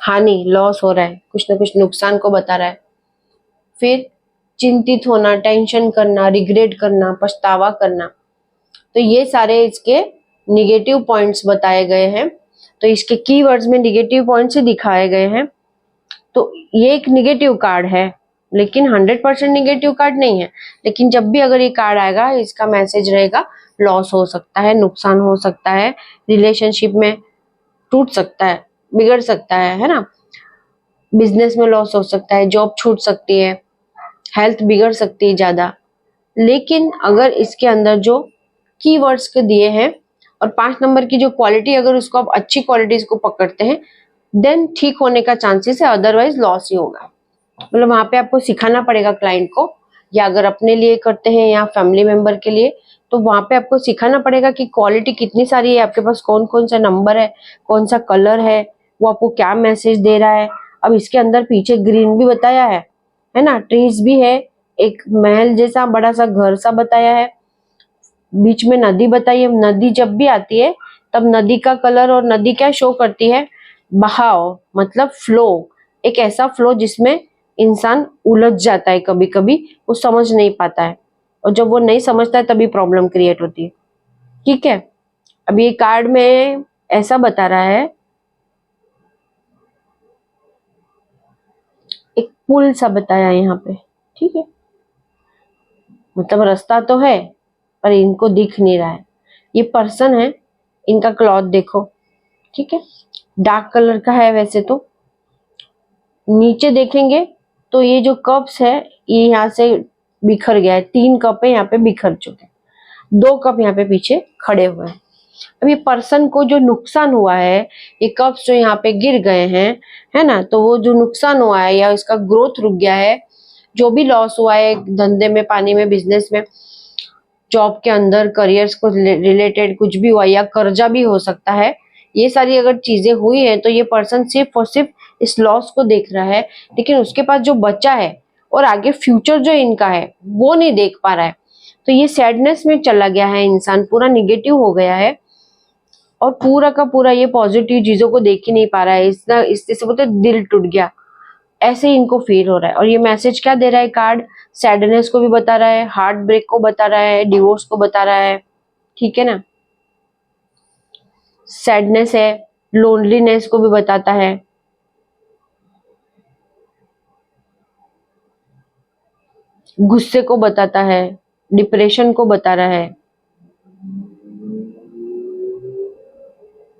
हानि, लॉस हो रहा है, कुछ ना कुछ नुकसान को बता रहा है। फिर चिंतित होना, टेंशन करना, रिग्रेट करना, पछतावा करना। तो ये सारे इसके निगेटिव पॉइंट्स बताए गए हैं। तो इसके कीवर्ड्स में निगेटिव पॉइंट्स ही दिखाए गए हैं। तो ये एक निगेटिव कार्ड है, लेकिन 100% निगेटिव कार्ड नहीं है। लेकिन जब भी अगर ये कार्ड आएगा, इसका मैसेज रहेगा लॉस हो सकता है, नुकसान हो सकता है, रिलेशनशिप में टूट सकता है, बिगड़ सकता है ना, बिजनेस में लॉस हो सकता है, जॉब छूट सकती है, हेल्थ बिगड़ सकती है ज्यादा। लेकिन अगर इसके अंदर जो कीवर्ड्स के दिए हैं और 5 नंबर की जो क्वालिटी, अगर उसको आप अच्छी क्वालिटीज को पकड़ते हैं, देन ठीक होने का चांसेस है, अदरवाइज लॉस ही होगा। मतलब वहां पे आपको सिखाना पड़ेगा क्लाइंट को, या अगर अपने लिए करते हैं या फैमिली मेंबर के लिए, तो वहां पे आपको सिखाना पड़ेगा कि क्वालिटी कितनी सारी है आपके पास, कौन कौन सा नंबर है, कौन सा कलर है, वो आपको क्या मैसेज दे रहा है। अब इसके अंदर पीछे ग्रीन भी बताया है ना, ट्रीज भी है, एक महल जैसा बड़ा सा घर सा बताया है, बीच में नदी बताई है। नदी जब भी आती है तब नदी का कलर, और नदी क्या शो करती है, बहाव, मतलब फ्लो, एक ऐसा फ्लो जिसमें इंसान उलझ जाता है, कभी कभी वो समझ नहीं पाता है, और जब वो नहीं समझता है तभी प्रॉब्लम क्रिएट होती है। ठीक है। अब ये कार्ड में ऐसा बता रहा है, एक पुल सा बताया है यहाँ पे। ठीक है, मतलब रास्ता तो है पर इनको दिख नहीं रहा है। ये पर्सन है, इनका क्लॉथ देखो। ठीक है, डार्क कलर का है वैसे तो। नीचे देखेंगे तो ये जो कप्स है ये यहाँ से बिखर गया है, 3 कप है यहाँ पे बिखर चुके हैं, 2 कप यहाँ पे पीछे खड़े हुए हैं। अब ये पर्सन को जो नुकसान हुआ है, ये कप्स जो यहाँ पे गिर गए हैं, है ना, तो वो जो नुकसान हुआ है या इसका ग्रोथ रुक गया है, जो भी लॉस हुआ है धंधे में, पानी में, बिजनेस में, जॉब के अंदर, करियर्स को रिलेटेड कुछ भी हुआ, या कर्जा भी हो सकता है, ये सारी अगर चीजें हुई है तो ये पर्सन सिर्फ और सिर्फ इस लॉस को देख रहा है। लेकिन उसके पास जो बचा है और आगे फ्यूचर जो इनका है वो नहीं देख पा रहा है। तो ये सैडनेस में चला गया है इंसान, पूरा निगेटिव हो गया है और पूरा का पूरा ये पॉजिटिव चीजों को देख ही नहीं पा रहा है। इससे बोलते दिल टूट गया, ऐसे ही इनको फील हो रहा है। और ये मैसेज क्या दे रहा है कार्ड? सैडनेस को भी बता रहा है, हार्ट ब्रेक को बता रहा है, डिवोर्स को बता रहा है, ठीक है ना। सैडनेस है, लोनलीनेस को भी बताता है, गुस्से को बताता है, डिप्रेशन को बता रहा है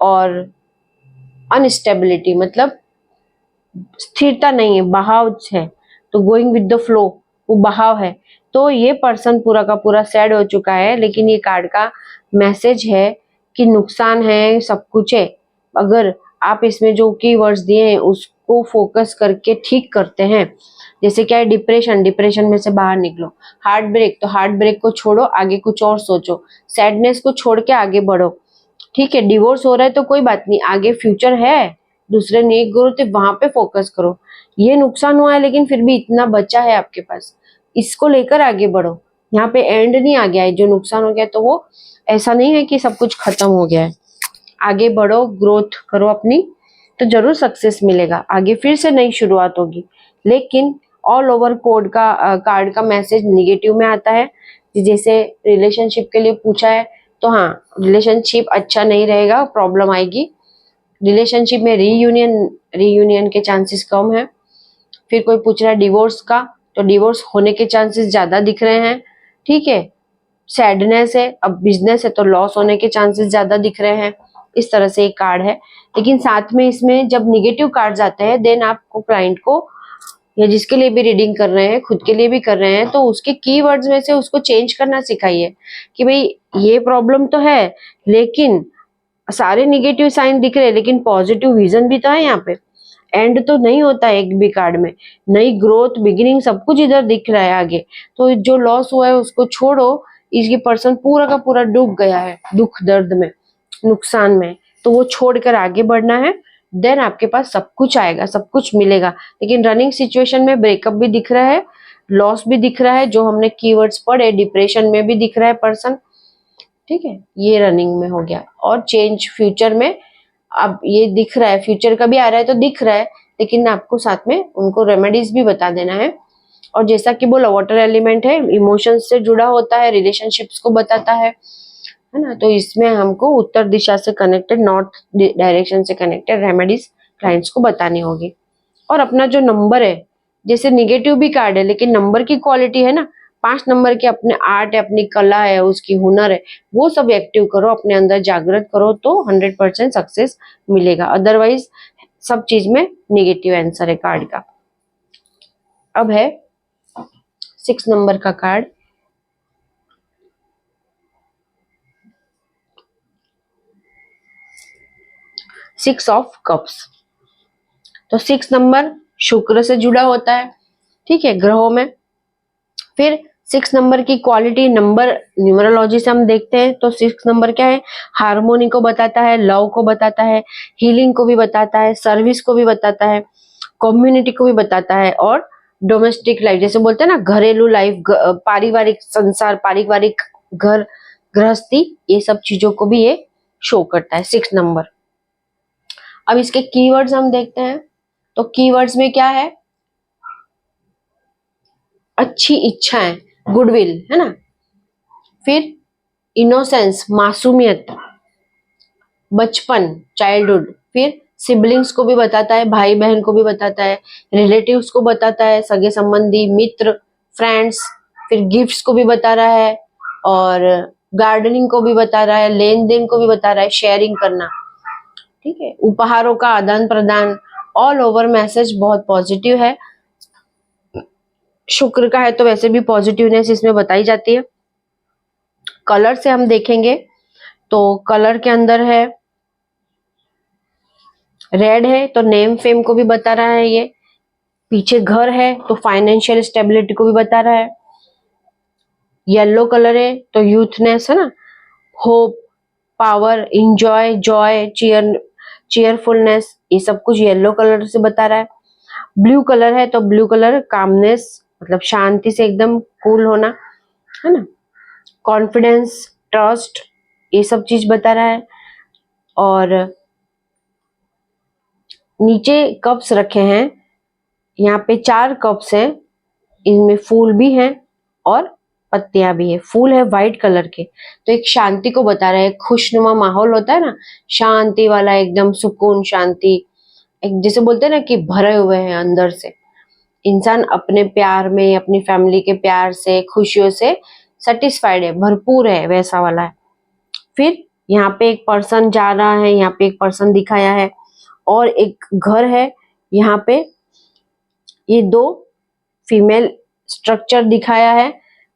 और अनस्टेबिलिटी मतलब स्थिरता नहीं है, बहाव है। तो गोइंग विद द फ्लो, वो बहाव है। तो ये पर्सन पूरा का पूरा सैड हो चुका है, लेकिन ये कार्ड का मैसेज है कि नुकसान है, सब कुछ है। अगर आप इसमें जो कीवर्ड्स दिए हैं उसको फोकस करके ठीक करते हैं, जैसे क्या है डिप्रेशन, डिप्रेशन में से बाहर निकलो। हार्ट ब्रेक, तो हार्ट ब्रेक को छोड़ो, आगे कुछ और सोचो। सैडनेस को छोड़ के आगे बढ़ो, ठीक है। डिवोर्स हो रहा है तो कोई बात नहीं, आगे फ्यूचर है, दूसरे नेक गुरु थे वहां पे फोकस करो। ये नुकसान हुआ है लेकिन फिर भी इतना बचा है आपके पास, इसको लेकर आगे बढ़ो। यहाँ पे एंड नहीं आ गया है, जो नुकसान हो गया तो वो ऐसा नहीं है कि सब कुछ खत्म हो गया है। आगे बढ़ो, ग्रोथ करो अपनी, तो जरूर सक्सेस मिलेगा। आगे फिर से नई शुरुआत होगी। लेकिन ऑल ओवर कोड का कार्ड का मैसेज निगेटिव में आता है। जैसे रिलेशनशिप के लिए पूछा है तो हाँ, रिलेशनशिप अच्छा नहीं रहेगा, प्रॉब्लम आएगी। रिलेशनशिप में रीयूनियन के चांसेस कम है। फिर कोई पूछ रहा है डिवोर्स का, तो डिवोर्स होने के चांसेस ज्यादा दिख रहे हैं, ठीक है। सैडनेस है, अब बिजनेस है तो लॉस होने के चांसेस ज्यादा दिख रहे हैं। इस तरह से एक कार्ड है। लेकिन साथ में इसमें जब निगेटिव कार्ड्स आते हैं, देन आपको क्लाइंट को या जिसके लिए भी रीडिंग कर रहे हैं, खुद के लिए भी कर रहे हैं, तो उसके कीवर्ड्स में से उसको चेंज करना सिखाइए कि भाई ये प्रॉब्लम तो है, लेकिन सारे निगेटिव साइन दिख रहे हैं, लेकिन पॉजिटिव विजन भी तो है यहाँ पे। एंड तो नहीं होता है एक भी कार्ड में, नई ग्रोथ, बिगिनिंग, सब कुछ इधर दिख रहा है आगे। तो जो लॉस हुआ है उसको छोड़ो, इसकी पर्सन पूरा का पूरा डूब गया है दुख दर्द में, नुकसान में, तो वो छोड़कर आगे बढ़ना है। देन आपके पास सब कुछ आएगा, सब कुछ मिलेगा। लेकिन रनिंग सिचुएशन में ब्रेकअप भी दिख रहा है, लॉस भी दिख रहा है, जो हमने कीवर्ड्स पढ़े, डिप्रेशन में भी दिख रहा है पर्सन, ठीक है। ये रनिंग में हो गया। और चेंज फ्यूचर में अब ये दिख रहा है, फ्यूचर का भी आ रहा है तो दिख रहा है, लेकिन आपको साथ में उनको रेमेडीज भी बता देना है। और जैसा कि बोला, वाटर एलिमेंट है, इमोशंस से जुड़ा होता है, रिलेशनशिप्स को बताता है ना। तो इसमें हमको उत्तर दिशा से कनेक्टेड, नॉर्थ डायरेक्शन से कनेक्टेड रेमेडीज क्लाइंट्स को बतानी होगी। और अपना जो नंबर है, जैसे निगेटिव भी कार्ड है लेकिन नंबर की क्वालिटी है ना, 5 नंबर के अपने आर्ट है, अपनी कला है, उसकी हुनर है, वो सब एक्टिव करो, अपने अंदर जागृत करो, तो 100% सक्सेस मिलेगा। अदरवाइज सब चीज में निगेटिव आंसर है कार्ड का। अब है 6 नंबर का कार्ड। 6 of cups. तो 6 नंबर शुक्र से जुड़ा होता है, ठीक है, ग्रहों में। फिर 6 नंबर की क्वालिटी, नंबर न्यूमरोलॉजी से हम देखते हैं तो 6 नंबर क्या है? हार्मोनी को बताता है, लव को बताता है, हीलिंग को भी बताता है, सर्विस को भी बताता है, कम्युनिटी को भी बताता है, और डोमेस्टिक लाइफ, जैसे बोलते हैं ना घरेलू लाइफ, पारिवारिक संसार, पारिवारिक घर गृहस्थी, ये सब चीजों को भी ये शो करता है 6 नंबर। अब इसके कीवर्ड्स हम देखते हैं। तो कीवर्ड्स में क्या है? अच्छी इच्छाएं, गुडविल, है ना। फिर इनोसेंस, मासूमियत, बचपन, चाइल्डहुड। फिर सिबलिंग्स को भी बताता है, भाई बहन को भी बताता है, रिलेटिव्स को बताता है, सगे संबंधी, मित्र, फ्रेंड्स। फिर गिफ्ट्स को भी बता रहा है, और गार्डनिंग को भी बता रहा है, लेन देन को भी बता रहा है, शेयरिंग करना, ठीक है, उपहारों का आदान प्रदान। ऑल ओवर मैसेज बहुत पॉजिटिव है। शुक्र का है तो वैसे भी पॉजिटिवनेस इसमें बताई जाती है। कलर से हम देखेंगे तो कलर के अंदर है रेड है, तो नेम फेम को भी बता रहा है ये। पीछे घर है तो फाइनेंशियल स्टेबिलिटी को भी बता रहा है। येलो कलर है तो यूथनेस, है ना, hope, power, enjoy, Joy, cheerfulness, ये सब कुछ येलो कलर से बता रहा है। ब्लू कलर है तो ब्लू कलर कामनेस, मतलब शांति से एकदम कूल होना, है ना। कॉन्फिडेंस, ट्रस्ट, ये सब चीज बता रहा है। और नीचे कप्स रखे हैं, यहाँ पे 4 कप्स हैं, इनमें फूल भी हैं और पत्तियां भी है। फूल है व्हाइट कलर के, तो एक शांति को बता रहा है। खुशनुमा माहौल होता है ना, शांति वाला, एकदम सुकून, शांति, एक जैसे बोलते हैं ना कि भरे हुए हैं अंदर से। इंसान अपने प्यार में, अपनी फैमिली के प्यार से, खुशियों से सेटिस्फाइड है, भरपूर है, वैसा वाला है। फिर यहाँ पे एक पर्सन जा रहा है, यहाँ पे एक पर्सन दिखाया है और एक घर है। यहाँ पे ये 2 फीमेल स्ट्रक्चर दिखाया है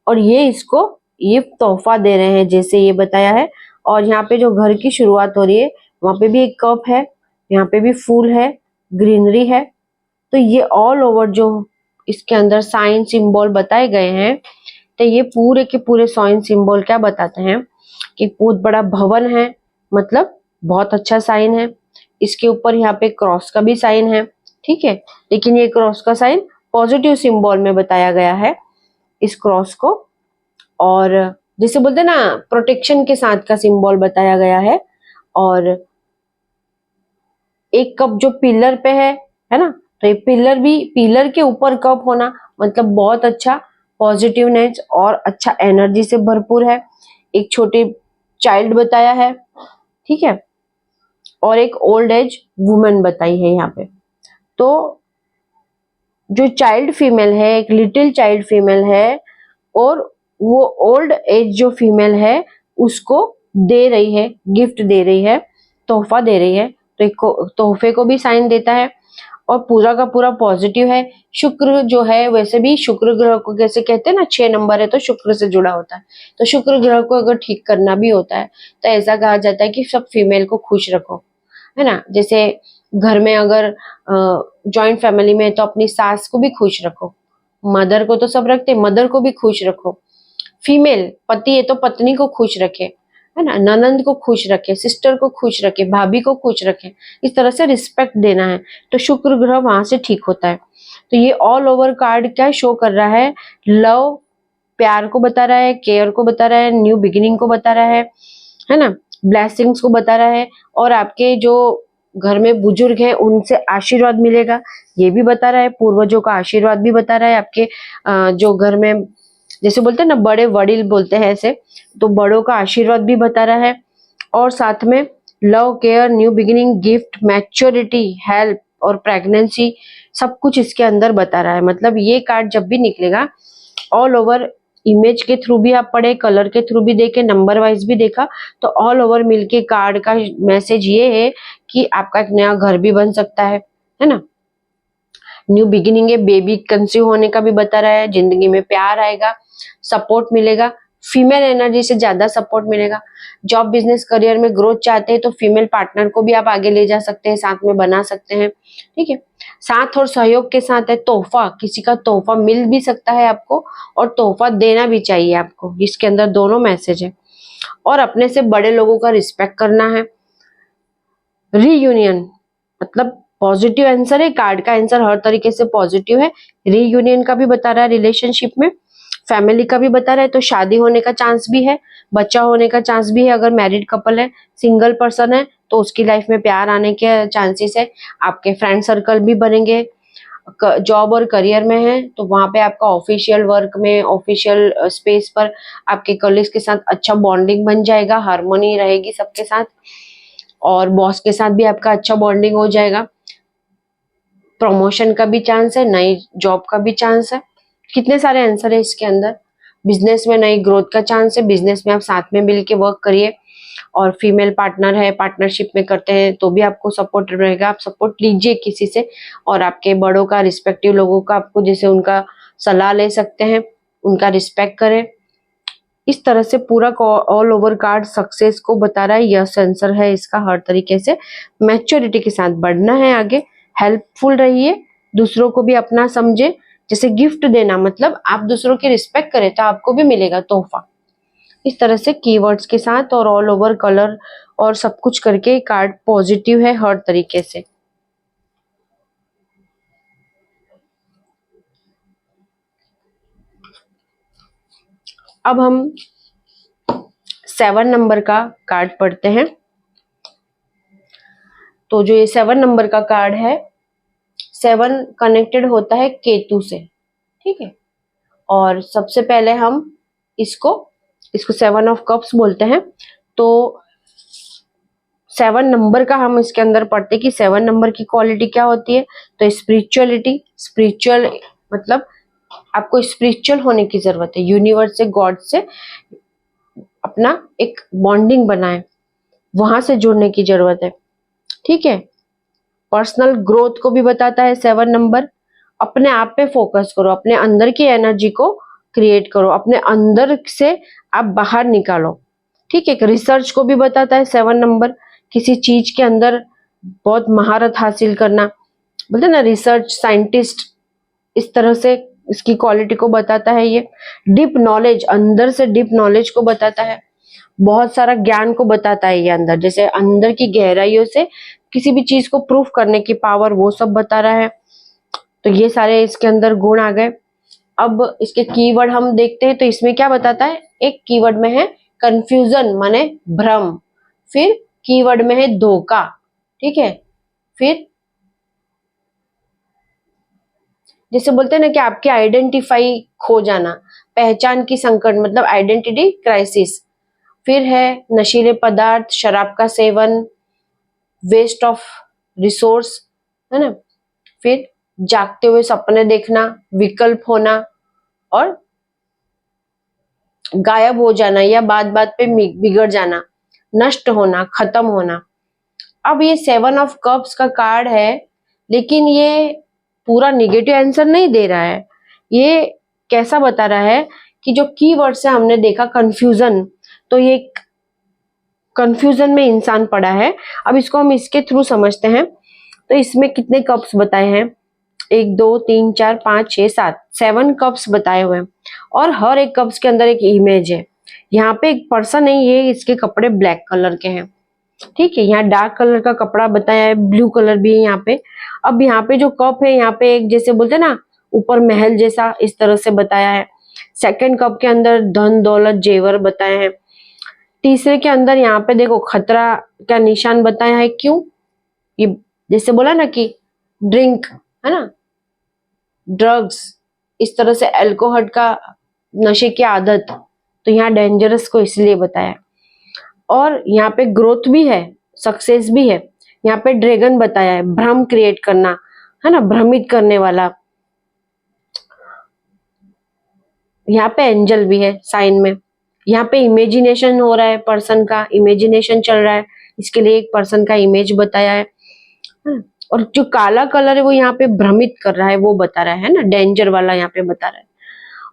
और ये इसको ये तोहफा दे रहे हैं, जैसे ये बताया है। और यहाँ पे जो घर की शुरुआत हो रही है, वहां पे भी एक कप है, यहाँ पे भी फूल है, ग्रीनरी है। तो ये ऑल ओवर जो इसके अंदर साइन सिंबल बताए गए हैं, तो ये पूरे के पूरे साइन सिंबल क्या बताते हैं कि बहुत बड़ा भवन है, मतलब बहुत अच्छा साइन है। इसके ऊपर यहाँ पे क्रॉस का भी साइन है, ठीक है, लेकिन ये क्रॉस का साइन पॉजिटिव सिंबल में बताया गया है इस क्रॉस को। और जिसे बोलते हैं ना, प्रोटेक्शन के साथ का सिंबल बताया गया है। और एक कप जो पिलर पे है ना, तो ये पिलर भी, पिलर के ऊपर कप होना मतलब बहुत अच्छा पॉजिटिवनेस और अच्छा एनर्जी से भरपूर है। एक छोटे चाइल्ड बताया है, ठीक है, और एक ओल्ड एज वुमेन बताई है यहाँ पे। तो जो चाइल्ड फीमेल है, एक लिटिल चाइल्ड फीमेल है, और वो ओल्ड एज जो फीमेल है उसको दे रही है, गिफ्ट दे रही है, तोहफा दे रही है। तो एक तोहफे को भी साइन देता है और पूरा का पूरा पॉजिटिव है। शुक्र जो है, वैसे भी शुक्र ग्रह को कैसे कहते हैं ना, 6 नंबर है तो शुक्र से जुड़ा होता है। तो शुक्र ग्रह को अगर ठीक करना भी होता है तो ऐसा कहा जाता है कि सब फीमेल को खुश रखो, है ना। जैसे घर में अगर जॉइंट फैमिली में है तो अपनी सास को भी खुश रखो, मदर को तो सब रखते, मदर को भी खुश रखो। फीमेल पति है तो पत्नी को खुश रखे, है ना, ननंद को खुश रखे, सिस्टर को खुश रखे, भाभी को खुश रखे। इस तरह से रिस्पेक्ट देना है, तो शुक्र ग्रह वहां से ठीक होता है। तो ये ऑल ओवर कार्ड क्या शो कर रहा है, लव, प्यार को बता रहा है, केयर को बता रहा है, न्यू बिगिनिंग को बता रहा है ना, ब्लेसिंग्स को बता रहा है। और आपके जो घर में बुजुर्ग हैं उनसे आशीर्वाद मिलेगा, ये भी बता रहा है। पूर्वजों का आशीर्वाद भी बता रहा है। आपके जो घर में, जैसे बोलते हैं ना बड़े वडील बोलते हैं ऐसे, तो बड़ों का आशीर्वाद भी बता रहा है। और साथ में love, care, new beginning, gift, maturity, help और प्रेगनेंसी, सब कुछ इसके अंदर बता रहा है। मतलब ये कार्ड जब भी निकलेगा, ऑल ओवर इमेज के थ्रू भी आप पढ़े, कलर के थ्रू भी देखे, नंबर वाइज भी देखा, तो ऑल ओवर मिलके कार्ड का मैसेज ये है कि आपका एक नया घर भी बन सकता है ना। न्यू बिगिनिंग है, बेबी कंसीव होने का भी बता रहा है, जिंदगी में प्यार आएगा, सपोर्ट मिलेगा, फीमेल एनर्जी से ज्यादा सपोर्ट मिलेगा। जॉब, बिजनेस, करियर में ग्रोथ चाहते हैं तो फीमेल पार्टनर को भी आप आगे ले जा सकते हैं, साथ में बना सकते हैं, ठीक है। साथ और सहयोग के साथ है तोहफा, किसी का तोहफा मिल भी सकता है आपको और तोहफा देना भी चाहिए आपको, इसके अंदर दोनों मैसेज है। और अपने से बड़े लोगों का रिस्पेक्ट करना है। रीयूनियन मतलब पॉजिटिव आंसर है, कार्ड का आंसर हर तरीके से पॉजिटिव है। रीयूनियन का भी बता रहा है, रिलेशनशिप में फैमिली का भी बता रहा है, तो शादी होने का चांस भी है, बच्चा होने का चांस भी है अगर मैरिड कपल है। सिंगल पर्सन है तो उसकी लाइफ में प्यार आने के चांसेस है। आपके फ्रेंड सर्कल भी बनेंगे। जॉब और करियर में है तो वहां पे आपका ऑफिशियल वर्क में, ऑफिशियल स्पेस पर आपके कलीग्स के साथ अच्छा बॉन्डिंग बन जाएगा, हार्मोनी रहेगी सबके साथ, और बॉस के साथ भी आपका अच्छा बॉन्डिंग हो जाएगा। प्रमोशन का भी चांस है, नई जॉब का भी चांस है। कितने सारे आंसर है इसके अंदर। बिजनेस में नई ग्रोथ का चांस है, बिजनेस में आप साथ में मिलके वर्क करिए। और फीमेल पार्टनर है, पार्टनरशिप में करते हैं तो भी आपको सपोर्ट रहेगा, आप सपोर्ट लीजिए किसी से। और आपके बड़ों का, रिस्पेक्टिव लोगों का, आपको जैसे उनका सलाह ले सकते हैं, उनका रिस्पेक्ट करें। इस तरह से पूरा ऑल ओवर कार्ड सक्सेस को बता रहा है। यस आंसर है इसका, हर तरीके से मैच्योरिटी के साथ बढ़ना है आगे। हेल्पफुल रहिए, दूसरों को भी अपना समझे। जैसे गिफ्ट देना मतलब आप दूसरों की रिस्पेक्ट करें तो आपको भी मिलेगा तोहफा। इस तरह से कीवर्ड्स के साथ और ऑल ओवर कलर और सब कुछ करके कार्ड पॉजिटिव है हर तरीके से। अब हम 7 नंबर का कार्ड पढ़ते हैं। तो जो ये 7 नंबर का कार्ड है, 7 कनेक्टेड होता है केतु से, ठीक है। और सबसे पहले हम इसको 7 ऑफ कप्स बोलते हैं। तो 7 नंबर का हम इसके अंदर पढ़ते कि 7 नंबर की क्वालिटी क्या होती है। तो स्पिरिचुअलिटी, स्पिरिचुअल मतलब आपको स्पिरिचुअल होने की जरूरत है, यूनिवर्स से, गॉड से अपना एक बॉन्डिंग बनाए, वहां से जुड़ने की जरूरत है, ठीक है। पर्सनल ग्रोथ को भी बताता है 7 नंबर। अपने आप पे फोकस करो, अपने अंदर की एनर्जी को क्रिएट करो, अपने अंदर से आप बाहर निकालो, ठीक है। रिसर्च को भी बताता है 7 नंबर, किसी चीज के अंदर बहुत महारत हासिल करना, बोलते ना रिसर्च साइंटिस्ट, इस तरह से इसकी क्वालिटी को बताता है। ये डीप नॉलेज, अंदर से डीप नॉलेज को बताता है, बहुत सारा ज्ञान को बताता है ये अंदर, जैसे अंदर की गहराइयों से किसी भी चीज को प्रूफ करने की पावर, वो सब बता रहा है। तो ये सारे इसके अंदर गुण आ गए। अब इसके कीवर्ड हम देखते हैं, तो इसमें क्या बताता है, एक कीवर्ड में है कंफ्यूजन माने भ्रम, फिर कीवर्ड में है धोखा, ठीक है। फिर जैसे बोलते हैं ना कि आपकी आइडेंटिफाई खो जाना, पहचान की संकट मतलब आइडेंटिटी क्राइसिस। फिर है नशीले पदार्थ, शराब का सेवन, वेस्ट ऑफ रिसोर्स, है ना। फिर जागते हुए सपने देखना, विकल्प होना, और गायब हो जाना या बात बात पे बिगड़ जाना, नष्ट होना, खत्म होना। अब ये 7 ऑफ कप्स का कार्ड है, लेकिन ये पूरा निगेटिव आंसर नहीं दे रहा है। ये कैसा बता रहा है कि जो कीवर्ड से हमने देखा कंफ्यूजन, तो ये कंफ्यूजन में इंसान पड़ा है। अब इसको हम इसके थ्रू समझते हैं। तो इसमें कितने कप्स बताए हैं, 1 2 3 4 5 6 7, 7 कप्स बताए हुए हैं। और हर एक कप्स के अंदर एक इमेज है। यहाँ पे एक पर्सन है, ये इसके कपड़े ब्लैक कलर के हैं, ठीक है। यहाँ डार्क कलर का कपड़ा बताया है, ब्लू कलर भी है यहाँ पे। अब यहाँ पे जो कप है, यहाँ पे एक जैसे बोलते हैं ना ऊपर महल जैसा, इस तरह से बताया है। सेकंड कप के अंदर धन दौलत जेवर बताए हैं। तीसरे के अंदर यहाँ पे देखो खतरा का निशान बताया है। क्यों? ये जैसे बोला ना कि ड्रिंक, है ना, ड्रग्स, इस तरह से अल्कोहल का, नशे की आदत, तो यहाँ डेंजरस को इसलिए बताया। और यहाँ पे ग्रोथ भी है, सक्सेस भी है। यहाँ पे ड्रैगन बताया है, भ्रम क्रिएट करना, है ना, भ्रमित करने वाला। यहाँ पे एंजल भी है साइन में। यहाँ पे इमेजिनेशन हो रहा है, पर्सन का इमेजिनेशन चल रहा है, इसके लिए एक पर्सन का इमेज बताया है। और जो काला कलर है वो यहाँ पे भ्रमित कर रहा है, वो बता रहा है ना, डेंजर वाला यहाँ पे बता रहा है।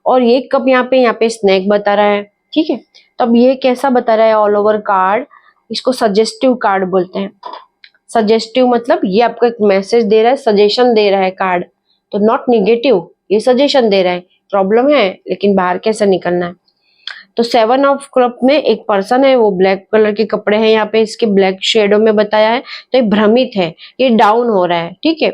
और ये कप यहाँ पे स्नेक बता रहा है, ठीक है। तो अब ये कैसा बता रहा है ऑल ओवर कार्ड, इसको सजेस्टिव कार्ड बोलते हैं। सजेस्टिव मतलब ये आपको एक मैसेज दे रहा है, सजेशन दे रहा है कार्ड, तो नॉट निगेटिव, ये सजेशन दे रहा है, प्रॉब्लम है लेकिन बाहर कैसे निकलना है। तो 7 ऑफ कप में एक पर्सन है, वो ब्लैक कलर के कपड़े हैं, यहाँ पे इसके ब्लैक शेडो में बताया है। तो ये भ्रमित है, ये डाउन हो रहा है, ठीक है।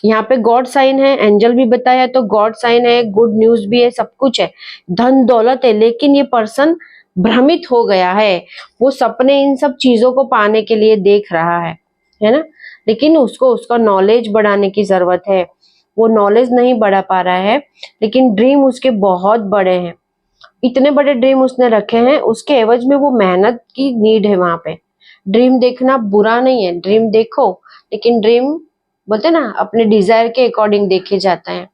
यहाँ पे गॉड साइन है, एंजल भी बताया है, तो गॉड साइन है, गुड न्यूज भी है, सब कुछ है, धन दौलत है। लेकिन ये पर्सन भ्रमित हो गया है, वो सपने इन सब चीजों को पाने के लिए देख रहा है ना। लेकिन उसको उसका नॉलेज बढ़ाने की जरूरत है, वो नॉलेज नहीं बढ़ा पा रहा है। लेकिन ड्रीम उसके बहुत बड़े हैं, इतने बड़े ड्रीम उसने रखे हैं, उसके एवज में वो मेहनत की नीड है वहां पे। ड्रीम देखना बुरा नहीं है, ड्रीम देखो, लेकिन ड्रीम बोलते ना अपने डिजायर के अकॉर्डिंग देखे जाता है।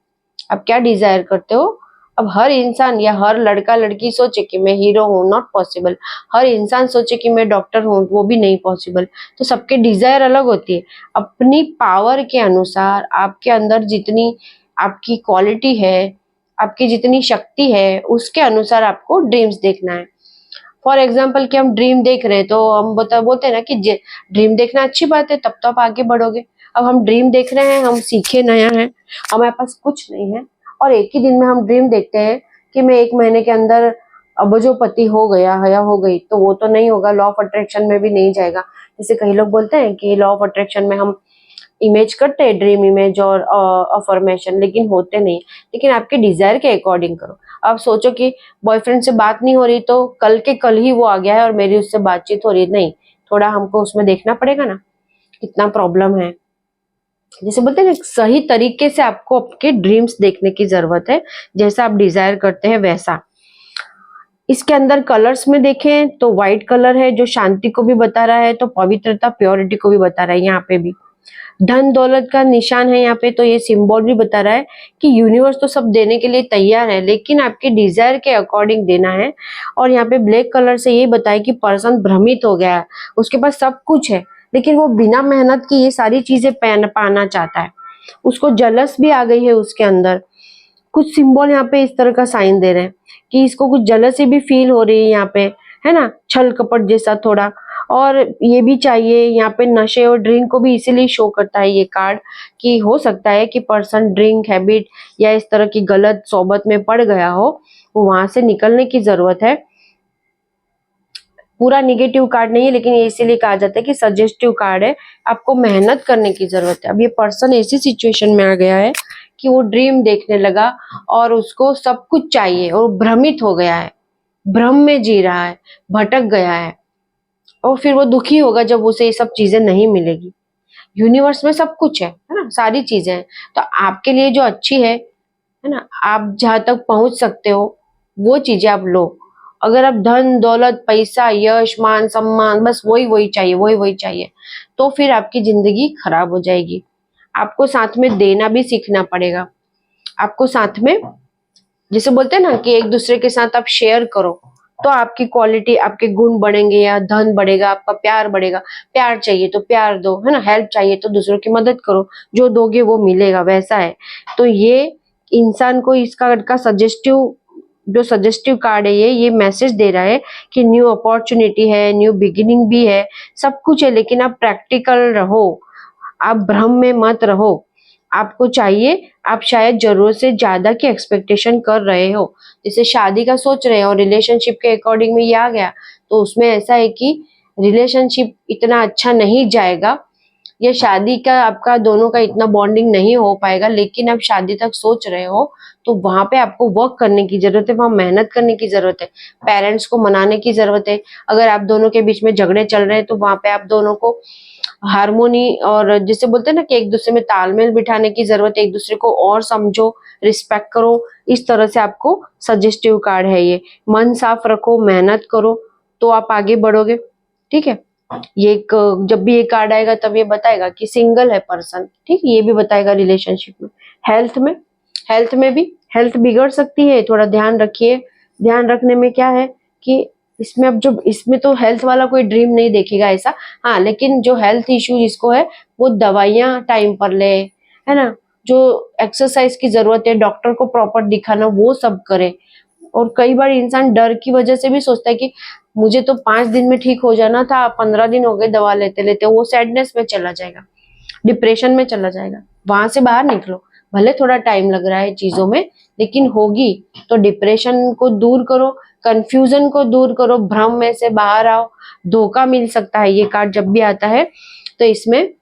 आप क्या डिजायर करते हो? अब हर इंसान या हर लड़का लड़की सोचे कि मैं हीरो हूँ, नॉट पॉसिबल। हर इंसान सोचे कि मैं डॉक्टर हूँ, वो भी नहीं पॉसिबल। तो सबके डिजायर अलग होती है। अपनी पावर के अनुसार आपके अंदर जितनी आपकी क्वालिटी है, आपकी जितनी शक्ति है, उसके अनुसार आपको ड्रीम्स देखना है। फॉर एग्जाम्पल कि हम ड्रीम देख रहे हैं, तो हम बोलते हैं ना कि ड्रीम देखना अच्छी बात है, तब तो आप आगे बढ़ोगे। अब हम ड्रीम देख रहे हैं, हम सीखे नया है, हमारे पास कुछ नहीं है, और एक ही दिन में हम ड्रीम देखते हैं कि मैं 1 महीने के अंदर अबजोपति हो गया या हो गई, तो वो तो नहीं होगा, लॉ ऑफ अट्रैक्शन में भी नहीं जाएगा। जैसे कई लोग बोलते हैं कि लॉ ऑफ अट्रैक्शन में हम इमेज करते हैं, ड्रीम इमेज और अफर्मेशन, लेकिन होते नहीं। लेकिन आपके डिजायर के अकॉर्डिंग करो। अब सोचो कि बॉयफ्रेंड से बात नहीं हो रही तो कल के कल ही वो आ गया है और मेरी उससे बातचीत हो रही है, नहीं, थोड़ा हमको उसमें देखना पड़ेगा ना कितना प्रॉब्लम है। जैसे बोलते हैं ना, सही तरीके से आपको आपके ड्रीम्स देखने की जरूरत है, जैसा आप डिजायर करते हैं वैसा। इसके अंदर कलर्स में देखें तो व्हाइट कलर है जो शांति को भी बता रहा है, तो पवित्रता प्योरिटी को भी बता रहा है। यहाँ पे भी धन दौलत का निशान है यहाँ पे, तो ये सिंबल भी बता रहा है कि यूनिवर्स तो सब देने के लिए तैयार है, लेकिन आपके डिजायर के अकॉर्डिंग देना है। और यहाँ पे ब्लैक कलर से ये बताया कि पर्सन भ्रमित हो गया है, उसके पास सब कुछ है लेकिन वो बिना मेहनत की ये सारी चीजें पाना चाहता है, उसको जलस भी आ गई है उसके अंदर। कुछ सिंबल यहाँ पे इस तरह का साइन दे रहे हैं कि इसको कुछ जलसी भी फील हो रही है यहाँ पे, है ना, छल कपट जैसा थोड़ा। और ये भी चाहिए यहाँ पे, नशे और ड्रिंक को भी इसीलिए शो करता है ये कार्ड कि हो सकता है कि पर्सन ड्रिंक हैबिट या इस तरह की गलत सोबत में पड़ गया हो, वो वहां से निकलने की जरूरत है। पूरा निगेटिव कार्ड नहीं है, लेकिन ये इसीलिए कहा जाता है कि सजेस्टिव कार्ड है, आपको मेहनत करने की जरूरत है। अब ये पर्सन ऐसी सिचुएशन में आ गया है कि वो ड्रीम देखने लगा और उसको सब कुछ चाहिए और भ्रमित हो गया है, भ्रम में जी रहा है, भटक गया है, और फिर वो दुखी होगा जब उसे ये सब चीजें नहीं मिलेगी। यूनिवर्स में सब कुछ है ना, सारी चीजें हैं, तो आपके लिए जो अच्छी है ना, आप जहां तक पहुंच सकते हो वो चीजें आप लो। अगर आप धन दौलत पैसा यश मान सम्मान बस वही वही चाहिए, वही वही चाहिए, तो फिर आपकी जिंदगी खराब हो जाएगी। आपको साथ में देना भी सीखना पड़ेगा। आपको साथ में, जैसे बोलते हैं ना कि एक दूसरे के साथ आप शेयर करो तो आपकी क्वालिटी, आपके गुण बढ़ेंगे या धन बढ़ेगा, आपका प्यार बढ़ेगा। प्यार चाहिए तो प्यार दो, है ना, हेल्प चाहिए तो दूसरों की मदद करो, जो दोगे वो मिलेगा, वैसा है। तो ये इंसान को इसका सजेस्टिव, जो सजेस्टिव कार्ड है ये मैसेज दे रहा है कि न्यू अपॉर्चुनिटी है, न्यू बिगिनिंग भी है, सब कुछ है, लेकिन आप प्रैक्टिकल रहो, आप भ्रम में मत रहो। आपको चाहिए, आप शायद जरूरत से ज्यादा की एक्सपेक्टेशन कर रहे हो, जैसे शादी का सोच रहे हो, रिलेशनशिप के अकॉर्डिंग में ये आ गया, तो उसमें ऐसा है कि रिलेशनशिप इतना अच्छा नहीं जाएगा, या शादी का आपका दोनों का इतना बॉन्डिंग नहीं हो पाएगा, लेकिन आप शादी तक सोच रहे हो तो वहां पे आपको वर्क करने की जरूरत है, वहां मेहनत करने की जरूरत है, पेरेंट्स को मनाने की जरूरत है। अगर आप दोनों के बीच में झगड़े चल रहे हैं तो वहां पे आप दोनों को हारमोनी, और जिसे बोलते हैं ना कि एक दूसरे में तालमेल बिठाने की जरूरत है, एक दूसरे को और समझो, रिस्पेक्ट करो। इस तरह से आपको सजेस्टिव कार्ड है ये। मन साफ रखो, मेहनत करो, तो आप आगे बढ़ोगे। ठीक है, ये एक, जब भी ये कार्ड आएगा तब ये बताएगा कि सिंगल है पर्सन, ठीक, ये भी बताएगा रिलेशनशिप में। हेल्थ में भी हेल्थ बिगड़ सकती है, थोड़ा ध्यान रखिए। ध्यान रखने में क्या है कि इसमें, अब जो इसमें तो हेल्थ वाला कोई ड्रीम नहीं देखेगा ऐसा, हाँ, लेकिन जो हेल्थ इश्यू जिसको है वो दवाइयां टाइम पर ले, है ना, जो एक्सरसाइज की जरूरत है, डॉक्टर को प्रॉपर दिखाना, वो सब करे। और कई बार इंसान डर की वजह से भी सोचता है कि मुझे तो 5 दिन में ठीक हो जाना था, 15 दिन हो गए दवा लेते लेते, वो सैडनेस में चला जाएगा, डिप्रेशन में चला जाएगा। वहां से बाहर निकलो, भले थोड़ा टाइम लग रहा है चीजों में, लेकिन होगी। तो डिप्रेशन को दूर करो, कंफ्यूजन को दूर करो, भ्रम में से बाहर आओ। धोखा मिल सकता है, ये कार्ड जब भी आता है तो इसमें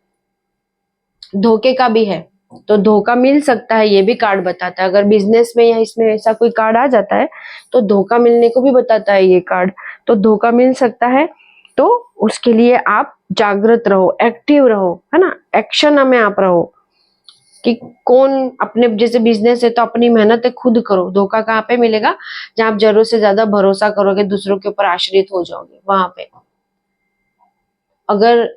धोखे का भी है, तो धोखा मिल सकता है, ये भी कार्ड बताता है। अगर बिजनेस में या इसमें ऐसा कोई कार्ड आ जाता है तो धोखा मिलने को भी बताता है ये कार्ड, तो धोखा मिल सकता है। तो उसके लिए आप जागृत रहो, एक्टिव रहो, है ना, एक्शन में आप रहो कि कौन अपने, जैसे बिजनेस है तो अपनी मेहनत है खुद करो। धोखा कहाँ पे मिलेगा? जहां आप जरूरत से ज्यादा भरोसा करोगे, दूसरों के ऊपर आश्रित हो जाओगे, वहां पे। अगर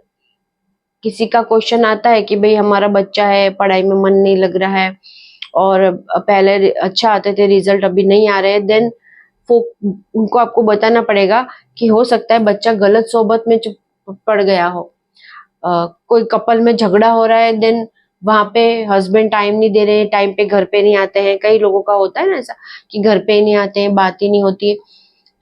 किसी का क्वेश्चन आता है कि भाई हमारा बच्चा है, पढ़ाई में मन नहीं लग रहा है और पहले अच्छा आते थे रिजल्ट, अभी नहीं आ रहे, देन उनको आपको बताना पड़ेगा कि हो सकता है बच्चा गलत सोबत में पड़ गया हो। कोई कपल में झगड़ा हो रहा है, देन वहां पे हस्बैंड टाइम नहीं दे रहे हैं, टाइम पे घर पे नहीं आते हैं, कई लोगों का होता है ना ऐसा कि घर पे ही नहीं आते हैं, बात ही नहीं होती है।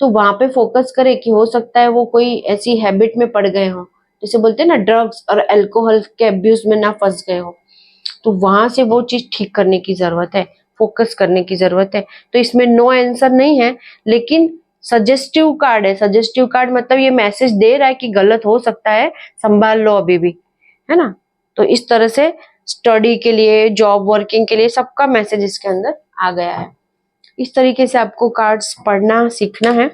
तो वहां पे फोकस करे कि हो सकता है वो कोई ऐसी हैबिट में पड़ गए हो, जैसे बोलते हैं ना ड्रग्स और अल्कोहल के अब्यूज में ना फंस गए हो, तो वहां से वो चीज ठीक करने की जरूरत है, फोकस करने की जरूरत है। तो इसमें नो आंसर नहीं है, लेकिन सजेस्टिव कार्ड है। सजेस्टिव कार्ड मतलब ये मैसेज दे रहा है कि गलत हो सकता है, संभाल लो अभी भी, है ना। तो इस तरह से स्टडी के लिए, जॉब वर्किंग के लिए सबका मैसेज इसके अंदर आ गया है। इस तरीके से आपको कार्ड्स पढ़ना सीखना है।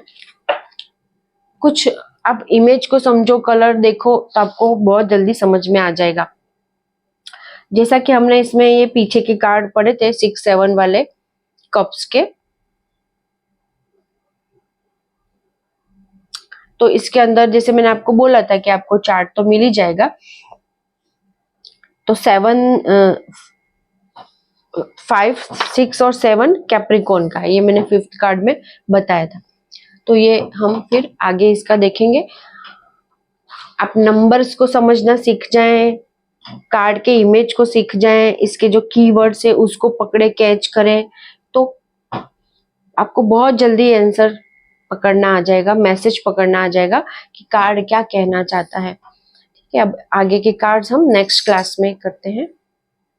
कुछ आप इमेज को समझो, कलर देखो तो आपको बहुत जल्दी समझ में आ जाएगा। जैसा कि हमने इसमें ये पीछे के कार्ड पढ़े थे 6-7 वाले कप्स के, तो इसके अंदर जैसे मैंने आपको बोला था कि आपको चार्ट तो मिल ही जाएगा। तो 5, 6 और 7 कैप्रिकॉर्न का है, ये मैंने 5th कार्ड में बताया था। तो ये हम फिर आगे इसका देखेंगे। आप नंबर्स को समझना सीख जाएं, कार्ड के इमेज को सीख जाएं, इसके जो कीवर्ड्स है उसको पकड़े कैच करें, तो आपको बहुत जल्दी आंसर पकड़ना आ जाएगा, मैसेज पकड़ना आ जाएगा कि कार्ड क्या कहना चाहता है। ठीक है, अब आगे के कार्ड्स हम नेक्स्ट क्लास में करते हैं।